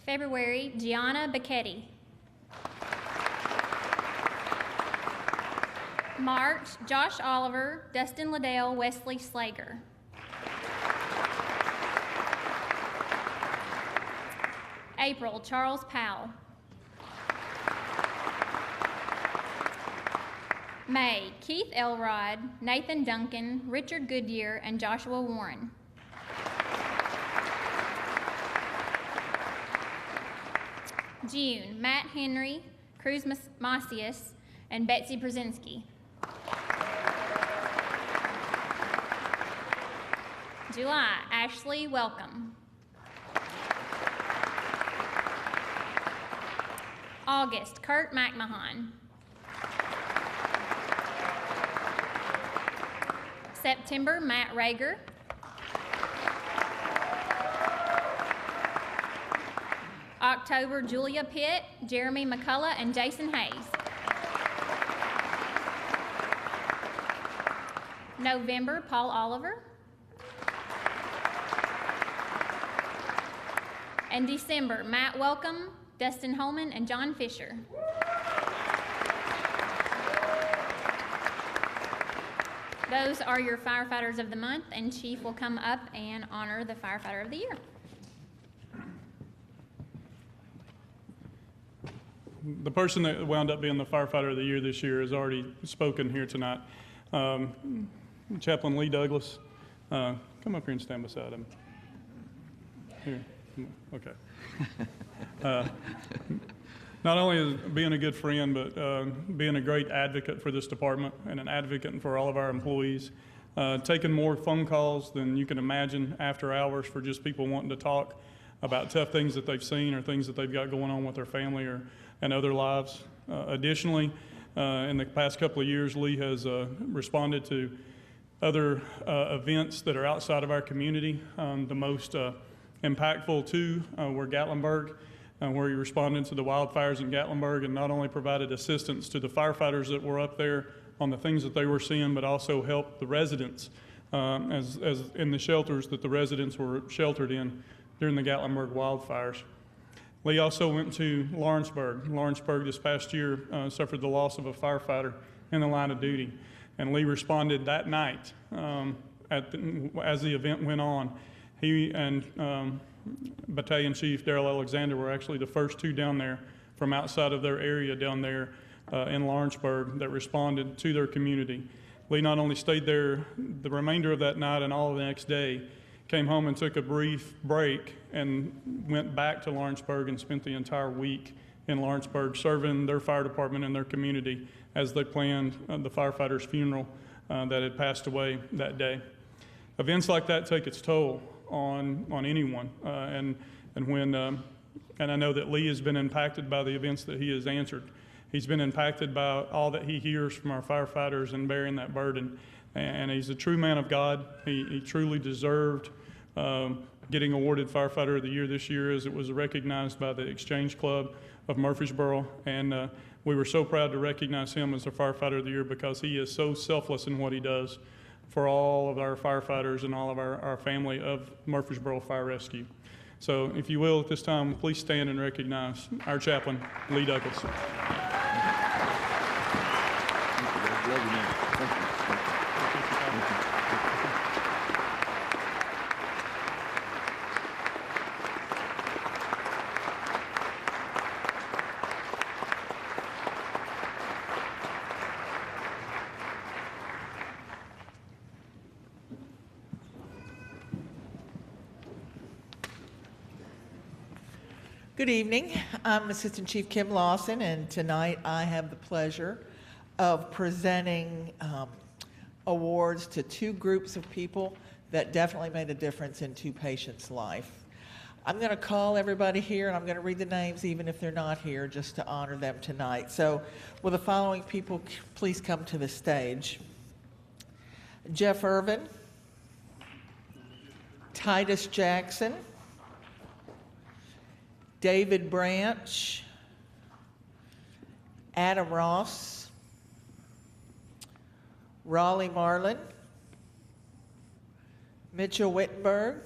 February, Gianna Bacchetti. March, Josh Oliver, Dustin Liddell, Wesley Slager. April, Charles Powell. May, Keith Elrod, Nathan Duncan, Richard Goodyear, and Joshua Warren. June, Matt Henry, Cruz Macias, and Betsy Brzezinski. July, Ashley Welcome. August, Kurt McMahon. September, Matt Rager. October, Julia Pitt, Jeremy McCullough, and Jason Hayes. November, Paul Oliver. And December, Matt Welcome, Dustin Holman, and John Fisher. Those are your Firefighters of the Month, and Chief will come up and honor the Firefighter of the Year. The person that wound up being the Firefighter of the Year this year has already spoken here tonight. Chaplain Lee Douglas, come up here and stand beside him. Here, okay. Not only is being a good friend, but being a great advocate for this department and an advocate for all of our employees. Taking more phone calls than you can imagine after hours for just people wanting to talk about tough things that they've seen or things that they've got going on with their family and other lives. Additionally, in the past couple of years, Lee has responded to other events that are outside of our community. The most impactful two were Gatlinburg, where he responded to the wildfires in Gatlinburg and not only provided assistance to the firefighters that were up there on the things that they were seeing, but also helped the residents as in the shelters that the residents were sheltered in during the Gatlinburg wildfires. Lee also went to Lawrenceburg. Lawrenceburg this past year suffered the loss of a firefighter in the line of duty. And Lee responded that night as the event went on. He and Battalion Chief Darrell Alexander were actually the first two down there from outside of their area down there in Lawrenceburg that responded to their community. Lee not only stayed there the remainder of that night and all of the next day, came home and took a brief break and went back to Lawrenceburg and spent the entire week in Lawrenceburg serving their fire department and their community as they planned the firefighter's funeral that had passed away that day. Events like that take its toll on anyone, and when And I know that Lee has been impacted by the events that he has answered. He's been impacted by all that he hears from our firefighters and bearing that burden. And he's a true man of God. He truly deserved getting awarded Firefighter of the Year this year, as it was recognized by the Exchange Club of Murfreesboro. And we were so proud to recognize him as a Firefighter of the Year because he is so selfless in what he does for all of our firefighters and all of our family of Murfreesboro Fire Rescue. So if you will, at this time, please stand and recognize our chaplain, Lee Douglas. Good evening. I'm Assistant Chief Kim Lawson, and tonight I have the pleasure of presenting awards to two groups of people that definitely made a difference in two patients' life. I'm going to call everybody here, and I'm going to read the names even if they're not here, just to honor them tonight. So will the following people please come to the stage? Jeff Irvin, Titus Jackson, David Branch, Adam Ross, Raleigh Marlin, Mitchell Wittenberg,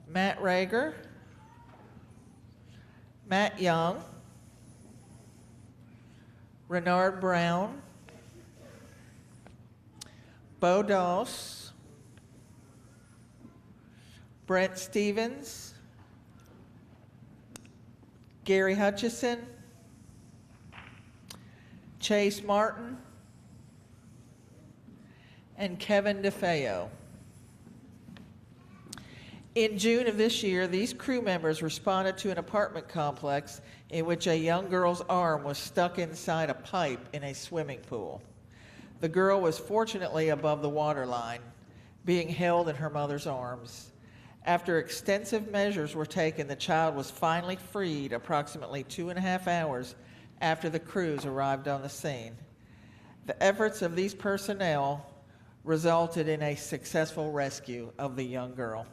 Matt Rager, Matt Young, Renard Brown, Bo Doss, Brent Stevens, Gary Hutchison, Chase Martin, and Kevin DeFeo. In June of this year, these crew members responded to an apartment complex in which a young girl's arm was stuck inside a pipe in a swimming pool. The girl was fortunately above the waterline, being held in her mother's arms. After extensive measures were taken, the child was finally freed approximately 2.5 hours after the crews arrived on the scene. The efforts of these personnel resulted in a successful rescue of the young girl.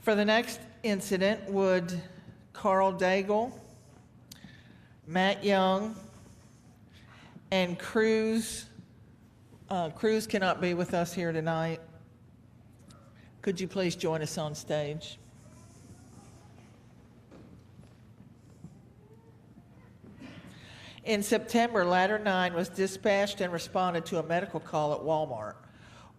For the next incident, would Carl Daigle, Matt Young, and Cruz cannot be with us here tonight. Could you please join us on stage? In September, Ladder 9 was dispatched and responded to a medical call at Walmart.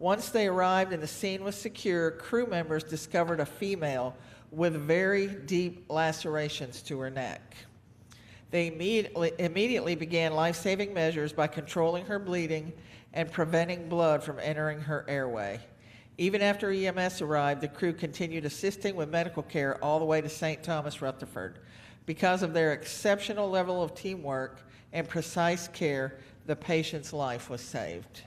Once they arrived and the scene was secure, crew members discovered a female with very deep lacerations to her neck. They immediately began life-saving measures by controlling her bleeding and preventing blood from entering her airway. Even after EMS arrived, the crew continued assisting with medical care all the way to St. Thomas, Rutherford. Because of their exceptional level of teamwork and precise care, the patient's life was saved.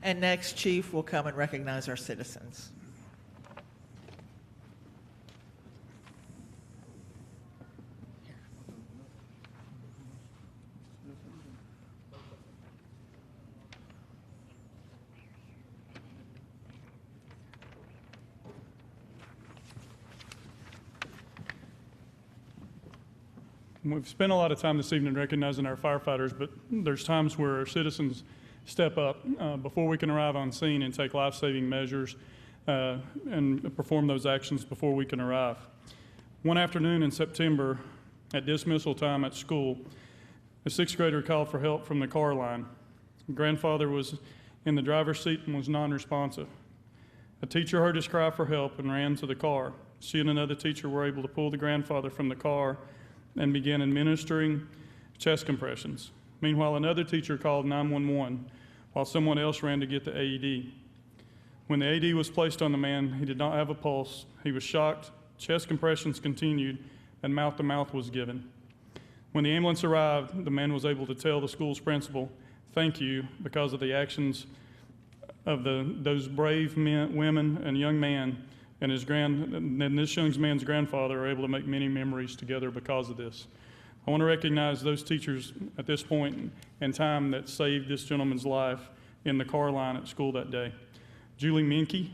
And next, Chief will come and recognize our citizens. We've spent a lot of time this evening recognizing our firefighters, but there's times where our citizens step up before we can arrive on scene and take life-saving measures and perform those actions before we can arrive. One afternoon in September, at dismissal time at school, a sixth grader called for help from the car line. Grandfather was in the driver's seat and was non-responsive. A teacher heard his cry for help and ran to the car. She and another teacher were able to pull the grandfather from the car and began administering chest compressions. Meanwhile, another teacher called 911 while someone else ran to get the AED. When the AED was placed on the man, he did not have a pulse. He was shocked. Chest compressions continued, and mouth-to-mouth was given. When the ambulance arrived, the man was able to tell the school's principal, "Thank you," because of the actions of those brave men, women, and young man, and this young man's grandfather are able to make many memories together because of this. I want to recognize those teachers at this point in time that saved this gentleman's life in the car line at school that day. Julie Minke,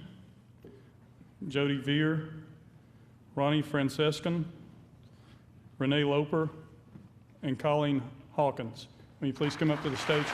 Jody Veer, Ronnie Francescan, Renee Loper, and Colleen Hawkins. Will you please come up to the stage?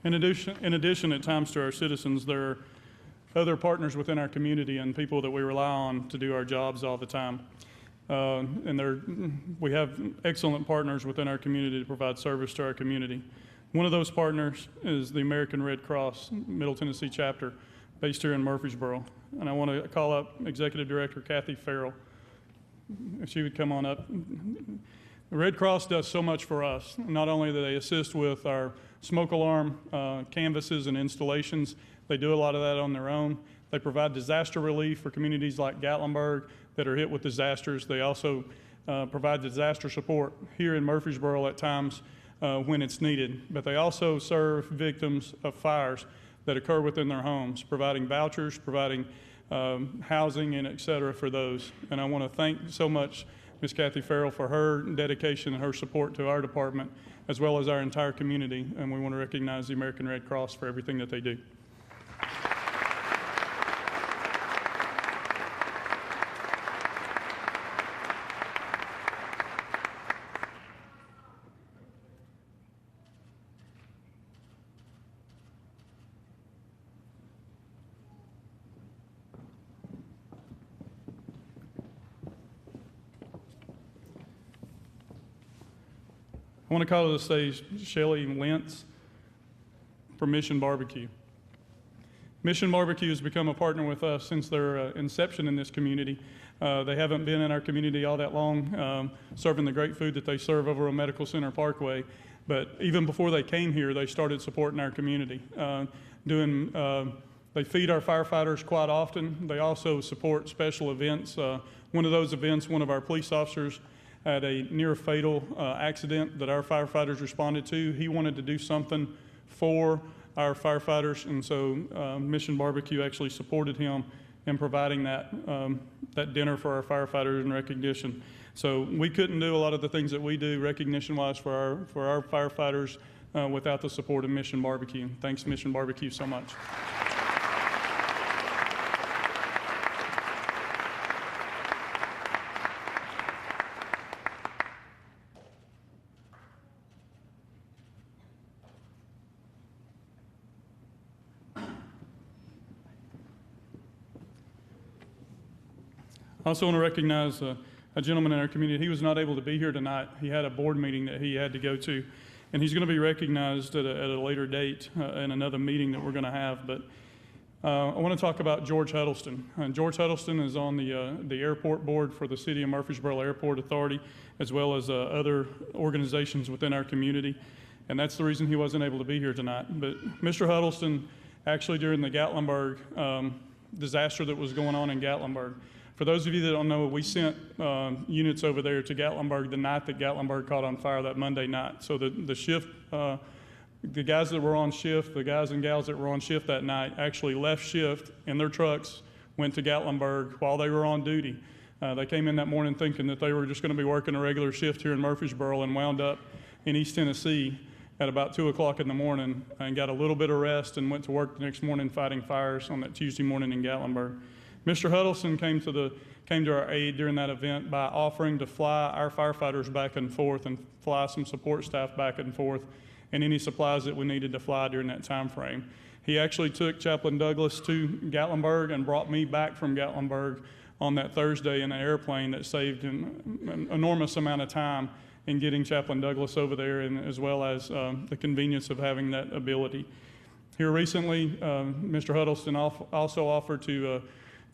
In addition, at times to our citizens, there are other partners within our community and people that we rely on to do our jobs all the time. We have excellent partners within our community to provide service to our community. One of those partners is the American Red Cross Middle Tennessee chapter based here in Murfreesboro. And I want to call up Executive Director Kathy Farrell, if she would come on up. The Red Cross does so much for us. Not only do they assist with our smoke alarm canvases and installations, they do a lot of that on their own. They provide disaster relief for communities like Gatlinburg that are hit with disasters. They also provide disaster support here in Murfreesboro at times when it's needed. But they also serve victims of fires that occur within their homes, providing vouchers, providing housing, and et cetera for those. And I want to thank so much Ms. Kathy Farrell for her dedication and her support to our department, as well as our entire community. And we want to recognize the American Red Cross for everything that they do. I want to call to the stage Shelley Lentz from Mission Barbecue. Mission Barbecue has become a partner with us since their inception in this community. They haven't been in our community all that long, serving the great food that they serve over on Medical Center Parkway. But even before they came here, they started supporting our community. They feed our firefighters quite often. They also support special events. One of those events, one of our police officers had a near-fatal accident that our firefighters responded to. He wanted to do something for our firefighters, and so Mission Barbecue actually supported him in providing that dinner for our firefighters in recognition. So we couldn't do a lot of the things that we do recognition-wise for our firefighters without the support of Mission Barbecue. Thanks, Mission Barbecue, so much. I also want to recognize a gentleman in our community. He was not able to be here tonight. He had a board meeting that he had to go to, and he's going to be recognized at a later date in another meeting that we're going to have. But I want to talk about George Huddleston. George Huddleston is on the airport board for the City of Murfreesboro Airport Authority, as well as other organizations within our community. And that's the reason he wasn't able to be here tonight. But Mr. Huddleston, actually during the Gatlinburg disaster that was going on in Gatlinburg, for those of you that don't know, we sent units over there to Gatlinburg the night that Gatlinburg caught on fire, that Monday night. So the shift, the guys that were on shift, the guys and gals that were on shift that night actually left shift in their trucks, went to Gatlinburg while they were on duty. They came in that morning thinking that they were just going to be working a regular shift here in Murfreesboro, and wound up in East Tennessee at about 2 o'clock in the morning and got a little bit of rest and went to work the next morning fighting fires on that Tuesday morning in Gatlinburg. Mr. Huddleston came to our aid during that event by offering to fly our firefighters back and forth and fly some support staff back and forth and any supplies that we needed to fly during that time frame. He actually took Chaplain Douglas to Gatlinburg and brought me back from Gatlinburg on that Thursday in an airplane that saved an enormous amount of time in getting Chaplain Douglas over there, and as well as the convenience of having that ability. Here recently, Mr. Huddleston also offered to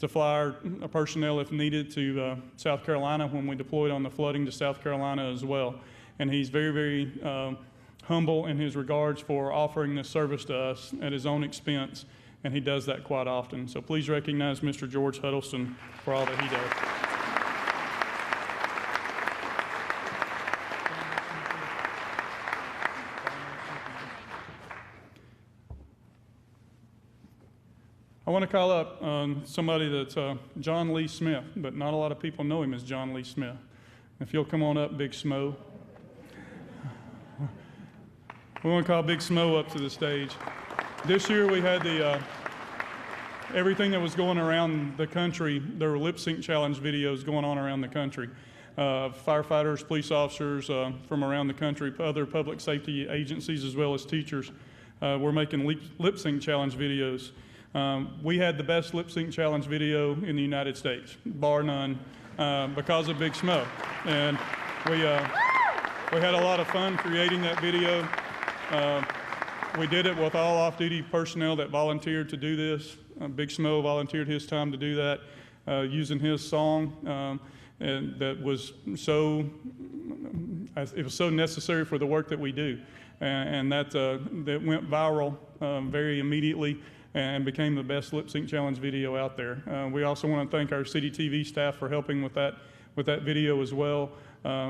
fly our personnel, if needed, to South Carolina when we deployed on the flooding to South Carolina as well. And he's very, very humble in his regards for offering this service to us at his own expense, and he does that quite often. So please recognize Mr. George Huddleston for all that he does. I want to call up somebody that's John Lee Smith, but not a lot of people know him as John Lee Smith. If you'll come on up, Big Smo. We want to call Big Smo up to the stage. This year we had everything that was going around the country. There were lip sync challenge videos going on around the country. Firefighters, police officers from around the country, other public safety agencies, as well as teachers were making lip sync challenge videos. We had the best lip sync challenge video in the United States, bar none, because of Big Smo. And we had a lot of fun creating that video. We did it with all off-duty personnel that volunteered to do this. Big Smo volunteered his time to do that, using his song, and that was so necessary for the work that we do, and that went viral very immediately and became the best lip sync challenge video out there. We also want to thank our city TV staff for helping with that video as well,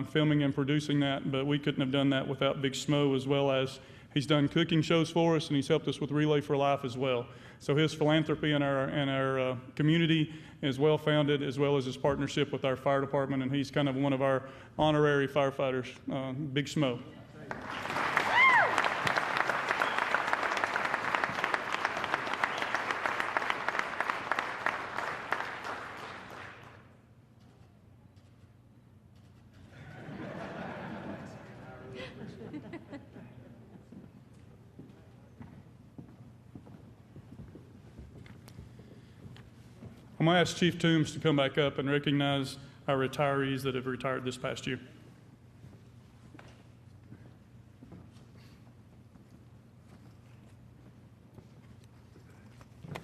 filming and producing that, but we couldn't have done that without Big Smo, as well as he's done cooking shows for us, and he's helped us with Relay for Life as well. So his philanthropy in our community is well founded, as well as his partnership with our fire department, and he's kind of one of our honorary firefighters, Big Smo. I'm going to ask Chief Toombs to come back up and recognize our retirees that have retired this past year.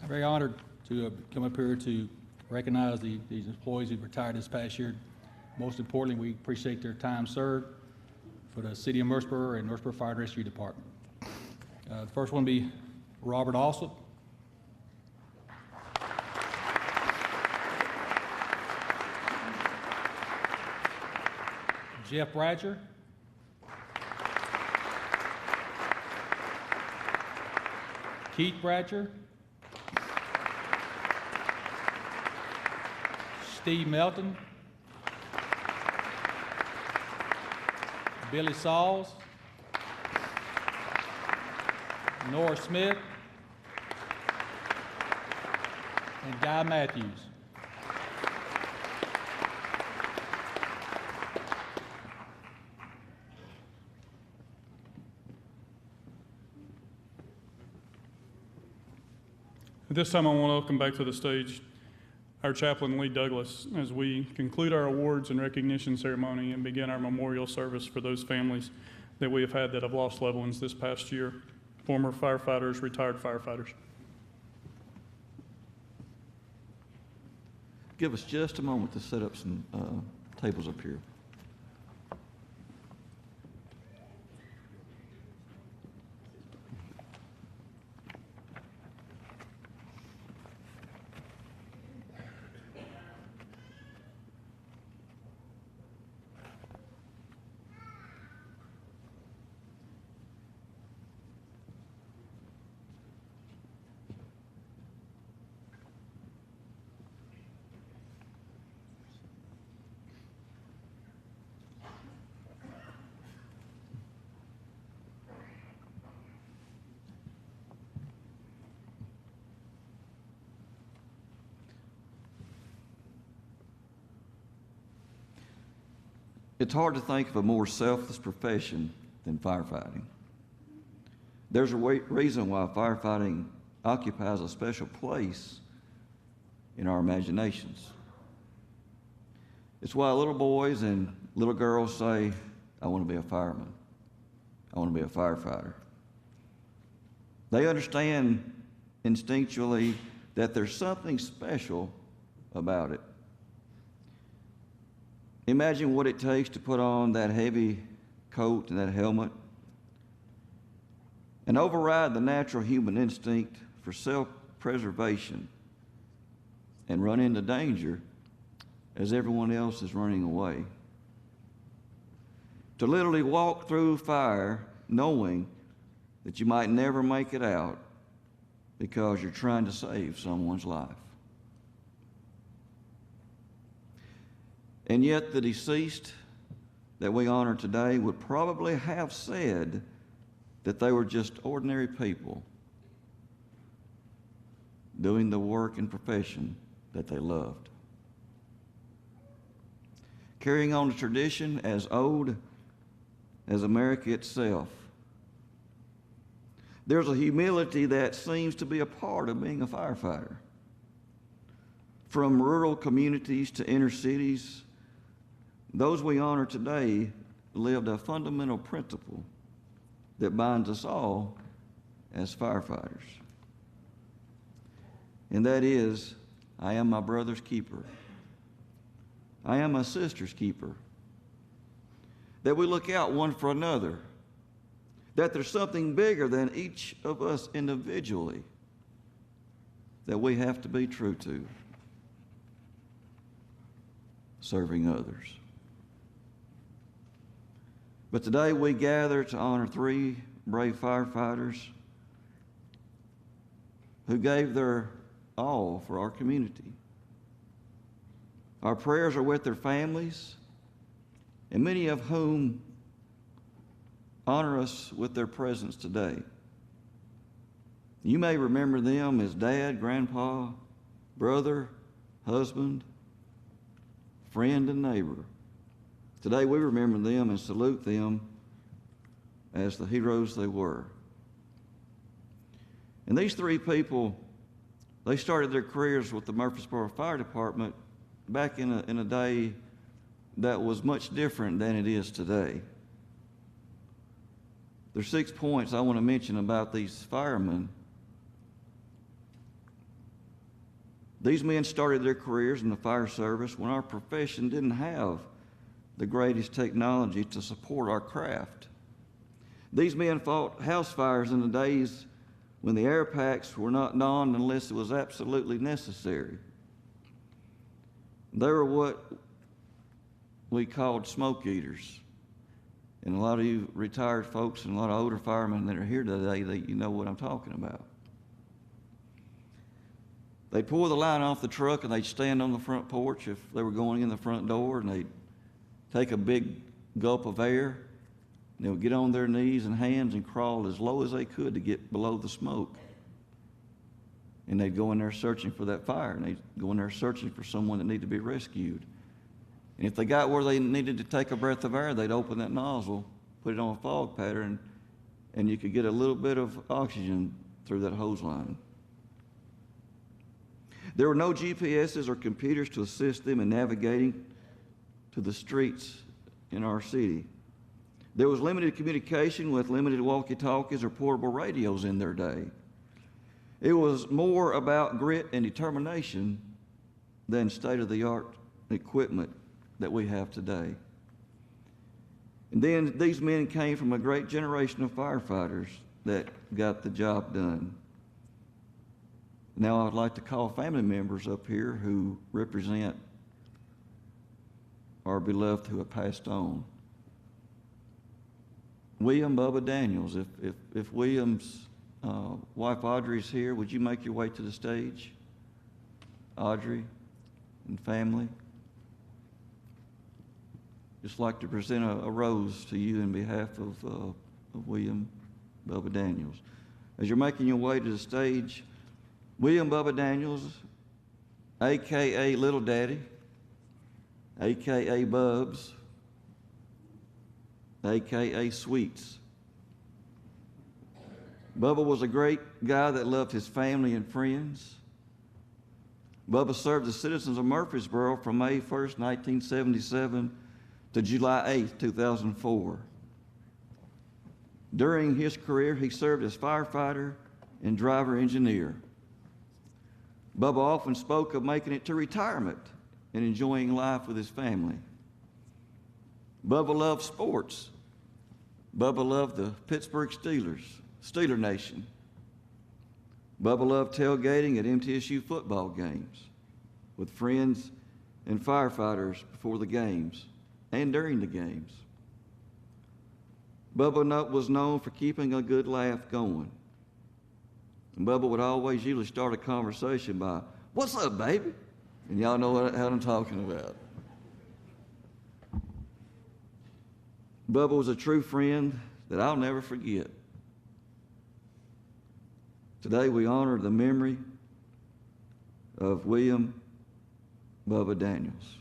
I'm very honored to come up here to recognize these employees who retired this past year. Most importantly, we appreciate their time served for the City of Murfreesboro and Murfreesboro Fire Rescue Department. The first one will be Robert Alsop. Jeff Bradger. Keith Bradger. Steve Melton. Billy Sauls. Nora Smith. And Guy Matthews. At this time, I want to welcome back to the stage our chaplain, Lee Douglas, as we conclude our awards and recognition ceremony and begin our memorial service for those families that we have had that have lost loved ones this past year, former firefighters, retired firefighters. Give us just a moment to set up some tables up here. It's hard to think of a more selfless profession than firefighting. There's a reason why firefighting occupies a special place in our imaginations. It's why little boys and little girls say, I want to be a fireman. I want to be a firefighter. They understand instinctually that there's something special about it. Imagine what it takes to put on that heavy coat and that helmet and override the natural human instinct for self-preservation and run into danger as everyone else is running away. To literally walk through fire knowing that you might never make it out because you're trying to save someone's life. And yet the deceased that we honor today would probably have said that they were just ordinary people doing the work and profession that they loved. Carrying on a tradition as old as America itself, there's a humility that seems to be a part of being a firefighter. From rural communities to inner cities, those we honor today lived a fundamental principle that binds us all as firefighters. And that is, I am my brother's keeper. I am my sister's keeper. That we look out one for another. That there's something bigger than each of us individually that we have to be true to. Serving others. But today we gather to honor 3 brave firefighters who gave their all for our community. Our prayers are with their families, and many of whom honor us with their presence today. You may remember them as dad, grandpa, brother, husband, friend, and neighbor. Today we remember them and salute them as the heroes they were. And these 3 people, they started their careers with the Murfreesboro Fire Department back in a day that was much different than it is today. There's 6 points I want to mention about these firemen. These men started their careers in the fire service when our profession didn't have the greatest technology to support our craft. These men fought house fires in the days when the air packs were not donned unless it was absolutely necessary. They were what we called smoke eaters. And a lot of you retired folks and a lot of older firemen that are here today, you know what I'm talking about. They'd pour the line off the truck and they'd stand on the front porch if they were going in the front door, and they'd take a big gulp of air, and they would get on their knees and hands and crawl as low as they could to get below the smoke. And they'd go in there searching for that fire, and they'd go in there searching for someone that needed to be rescued. And if they got where they needed to take a breath of air, they'd open that nozzle, put it on a fog pattern, and you could get a little bit of oxygen through that hose line. There were no GPSs or computers to assist them in navigating to the streets in our city. There was limited communication with limited walkie-talkies or portable radios in their day. It was more about grit and determination than state-of-the-art equipment that we have today. And then these men came from a great generation of firefighters that got the job done. Now I'd like to call family members up here who represent our beloved who have passed on. William Bubba Daniels, if William's wife Audrey's here, would you make your way to the stage? Audrey and family. Just like to present a rose to you in behalf of William Bubba Daniels. As you're making your way to the stage, William Bubba Daniels, a.k.a. Little Daddy, a.k.a. Bubs, a.k.a. Sweets. Bubba was a great guy that loved his family and friends. Bubba served the citizens of Murfreesboro from May 1st, 1977 to July 8th, 2004. During his career, he served as firefighter and driver engineer. Bubba often spoke of making it to retirement and enjoying life with his family. Bubba loved sports. Bubba loved the Pittsburgh Steelers, Steeler Nation. Bubba loved tailgating at MTSU football games with friends and firefighters before the games and during the games. Bubba was known for keeping a good laugh going. And Bubba would always usually start a conversation by, "What's up, baby?" And y'all know what I'm talking about. Bubba was a true friend that I'll never forget. Today we honor the memory of William Bubba Daniels.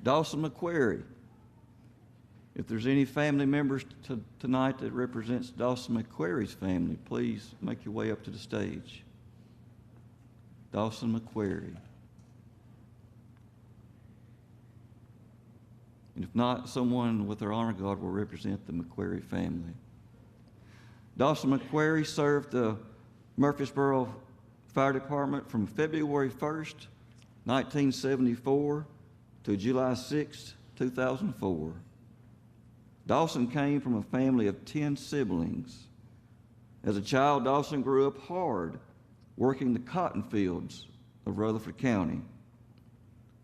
Dawson McQuarrie. If there's any family members tonight that represents Dawson McQuarrie's family, please make your way up to the stage. Dawson McQuarrie. And if not, someone with their honor guard will represent the McQuarrie family. Dawson McQuarrie served the Murfreesboro Fire Department from February 1st, 1974 to July 6, 2004. Dawson came from a family of 10 siblings. As a child, Dawson grew up hard, working the cotton fields of Rutherford County.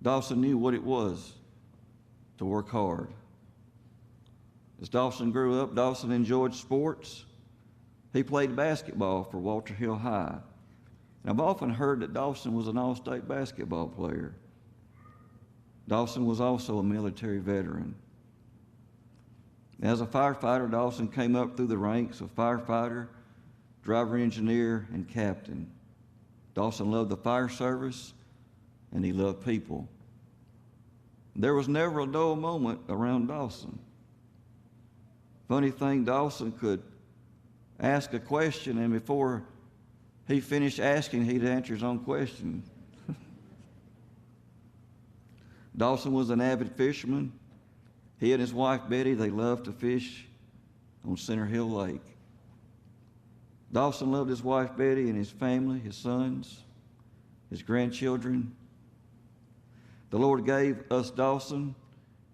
Dawson knew what it was to work hard. As Dawson grew up, Dawson enjoyed sports. He played basketball for Walter Hill High. And I've often heard that Dawson was an all-state basketball player. Dawson was also a military veteran. As a firefighter, Dawson came up through the ranks of firefighter, driver engineer, and captain. Dawson loved the fire service, and he loved people. There was never a dull moment around Dawson. Funny thing, Dawson could ask a question, and before he finished asking, he'd answer his own question. Dawson was an avid fisherman. He and his wife, Betty, they loved to fish on Center Hill Lake. Dawson loved his wife, Betty, and his family, his sons, his grandchildren. The Lord gave us Dawson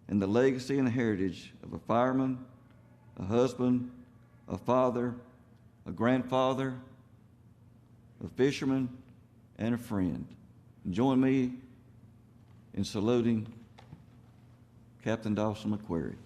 and the legacy and heritage of a fireman, a husband, a father, a grandfather, a fisherman, and a friend. Join me in saluting Captain Dawson McQuarrie.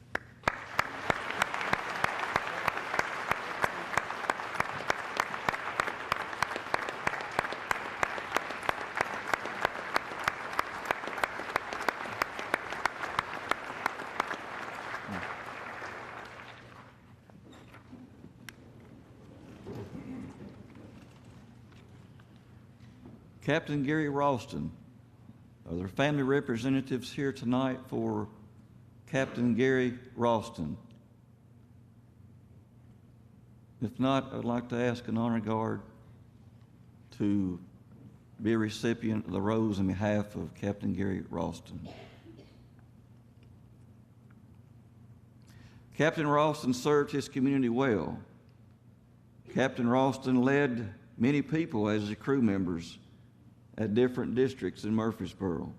Captain Gary Ralston. Are there family representatives here tonight for Captain Gary Ralston? If not, I'd like to ask an honor guard to be a recipient of the rose on behalf of Captain Gary Ralston. Captain Ralston served his community well. Captain Ralston led many people as his crew members at different districts in Murfreesboro.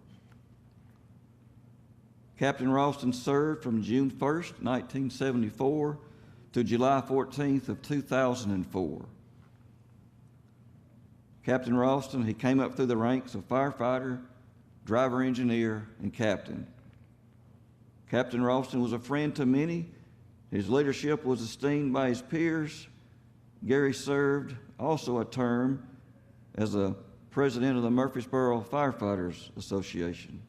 Captain Ralston served from June 1st, 1974 to July 14th of 2004. Captain Ralston, he came up through the ranks of firefighter, driver engineer, and captain. Captain Ralston was a friend to many. His leadership was esteemed by his peers. Gary served also a term as a president of the Murfreesboro Firefighters Association.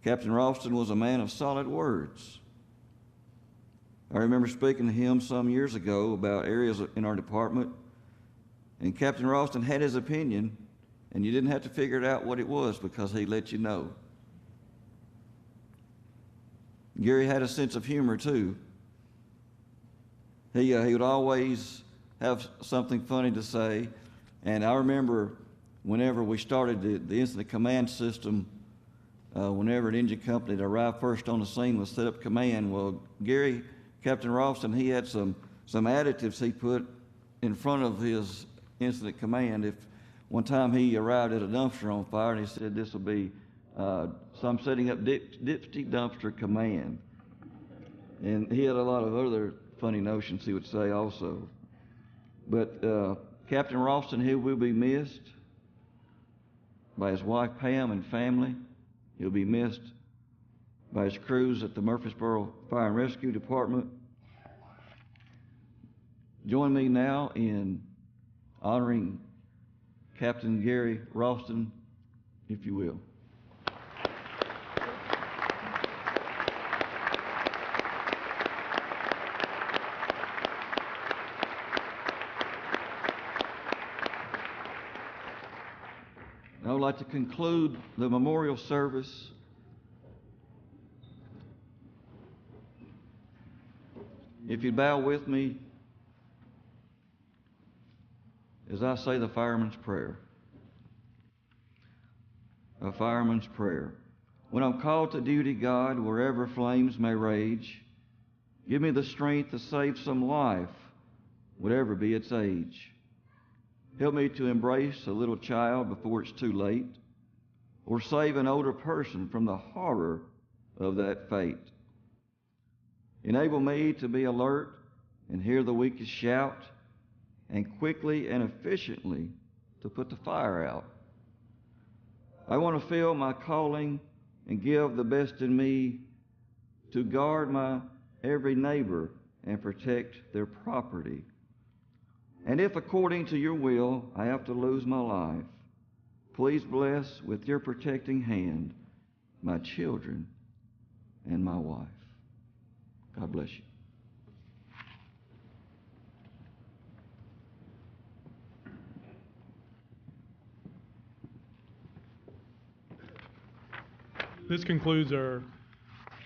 Captain Ralston was a man of solid words. I remember speaking to him some years ago about areas in our department, and Captain Ralston had his opinion, and you didn't have to figure it out what it was because he let you know. Gary had a sense of humor too. He would always have something funny to say. And I remember whenever we started the incident command system, whenever an engine company that arrived first on the scene was set up command, well, Gary, Captain Ralston, he had some additives he put in front of his incident command. If one time he arrived at a dumpster on fire and he said, this will be, so I'm setting up Dipsty Dumpster Command. And he had a lot of other funny notions he would say also. But Captain Ralston, he will be missed by his wife Pam and family. He'll be missed by his crews at the Murfreesboro Fire and Rescue Department. Join me now in honoring Captain Gary Ralston, if you will. I would like to conclude the memorial service if you'd bow with me as I say the fireman's prayer. A fireman's prayer. When I'm called to duty, God, wherever flames may rage, give me the strength to save some life, whatever be its age. Help me to embrace a little child before it's too late, or save an older person from the horror of that fate. Enable me to be alert and hear the weakest shout, and quickly and efficiently to put the fire out. I want to feel my calling and give the best in me to guard my every neighbor and protect their property. And if according to your will I have to lose my life, please bless with your protecting hand my children and my wife. God bless you. This concludes our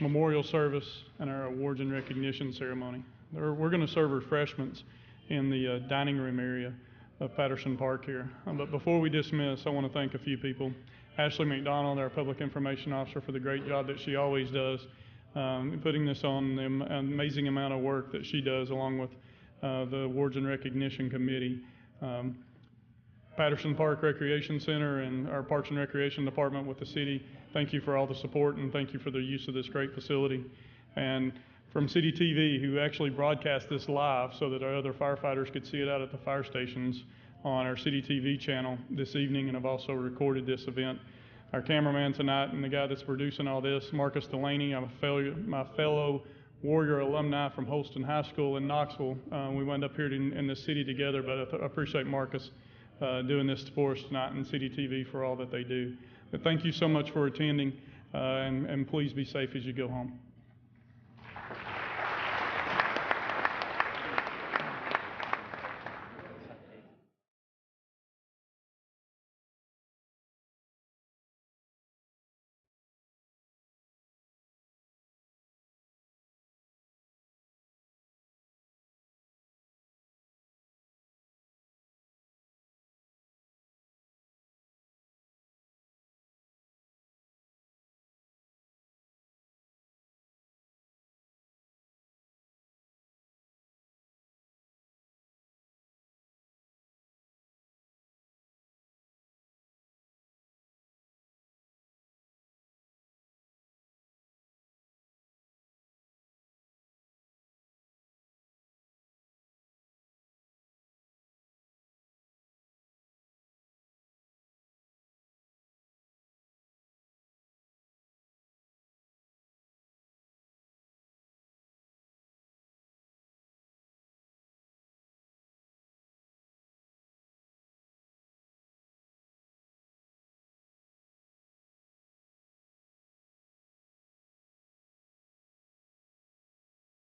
memorial service and our awards and recognition ceremony. We're going to serve refreshments in the dining room area of Patterson Park here. But before we dismiss, I want to thank a few people. Ashley McDonald, our Public Information Officer, for the great job that she always does, putting this on, the amazing amount of work that she does along with the Awards and Recognition Committee. Patterson Park Recreation Center and our Parks and Recreation Department with the city, thank you for all the support and thank you for the use of this great facility. And from City TV, who actually broadcast this live so that our other firefighters could see it out at the fire stations on our City TV channel this evening, and have also recorded this event our cameraman tonight and the guy that's producing all this, Marcus Delaney. I'm my fellow Warrior alumni from Holston High School in Knoxville. We wound up here in the city together, but I appreciate Marcus doing this for us tonight and City TV for all that they do. But thank you so much for attending, and please be safe as you go home.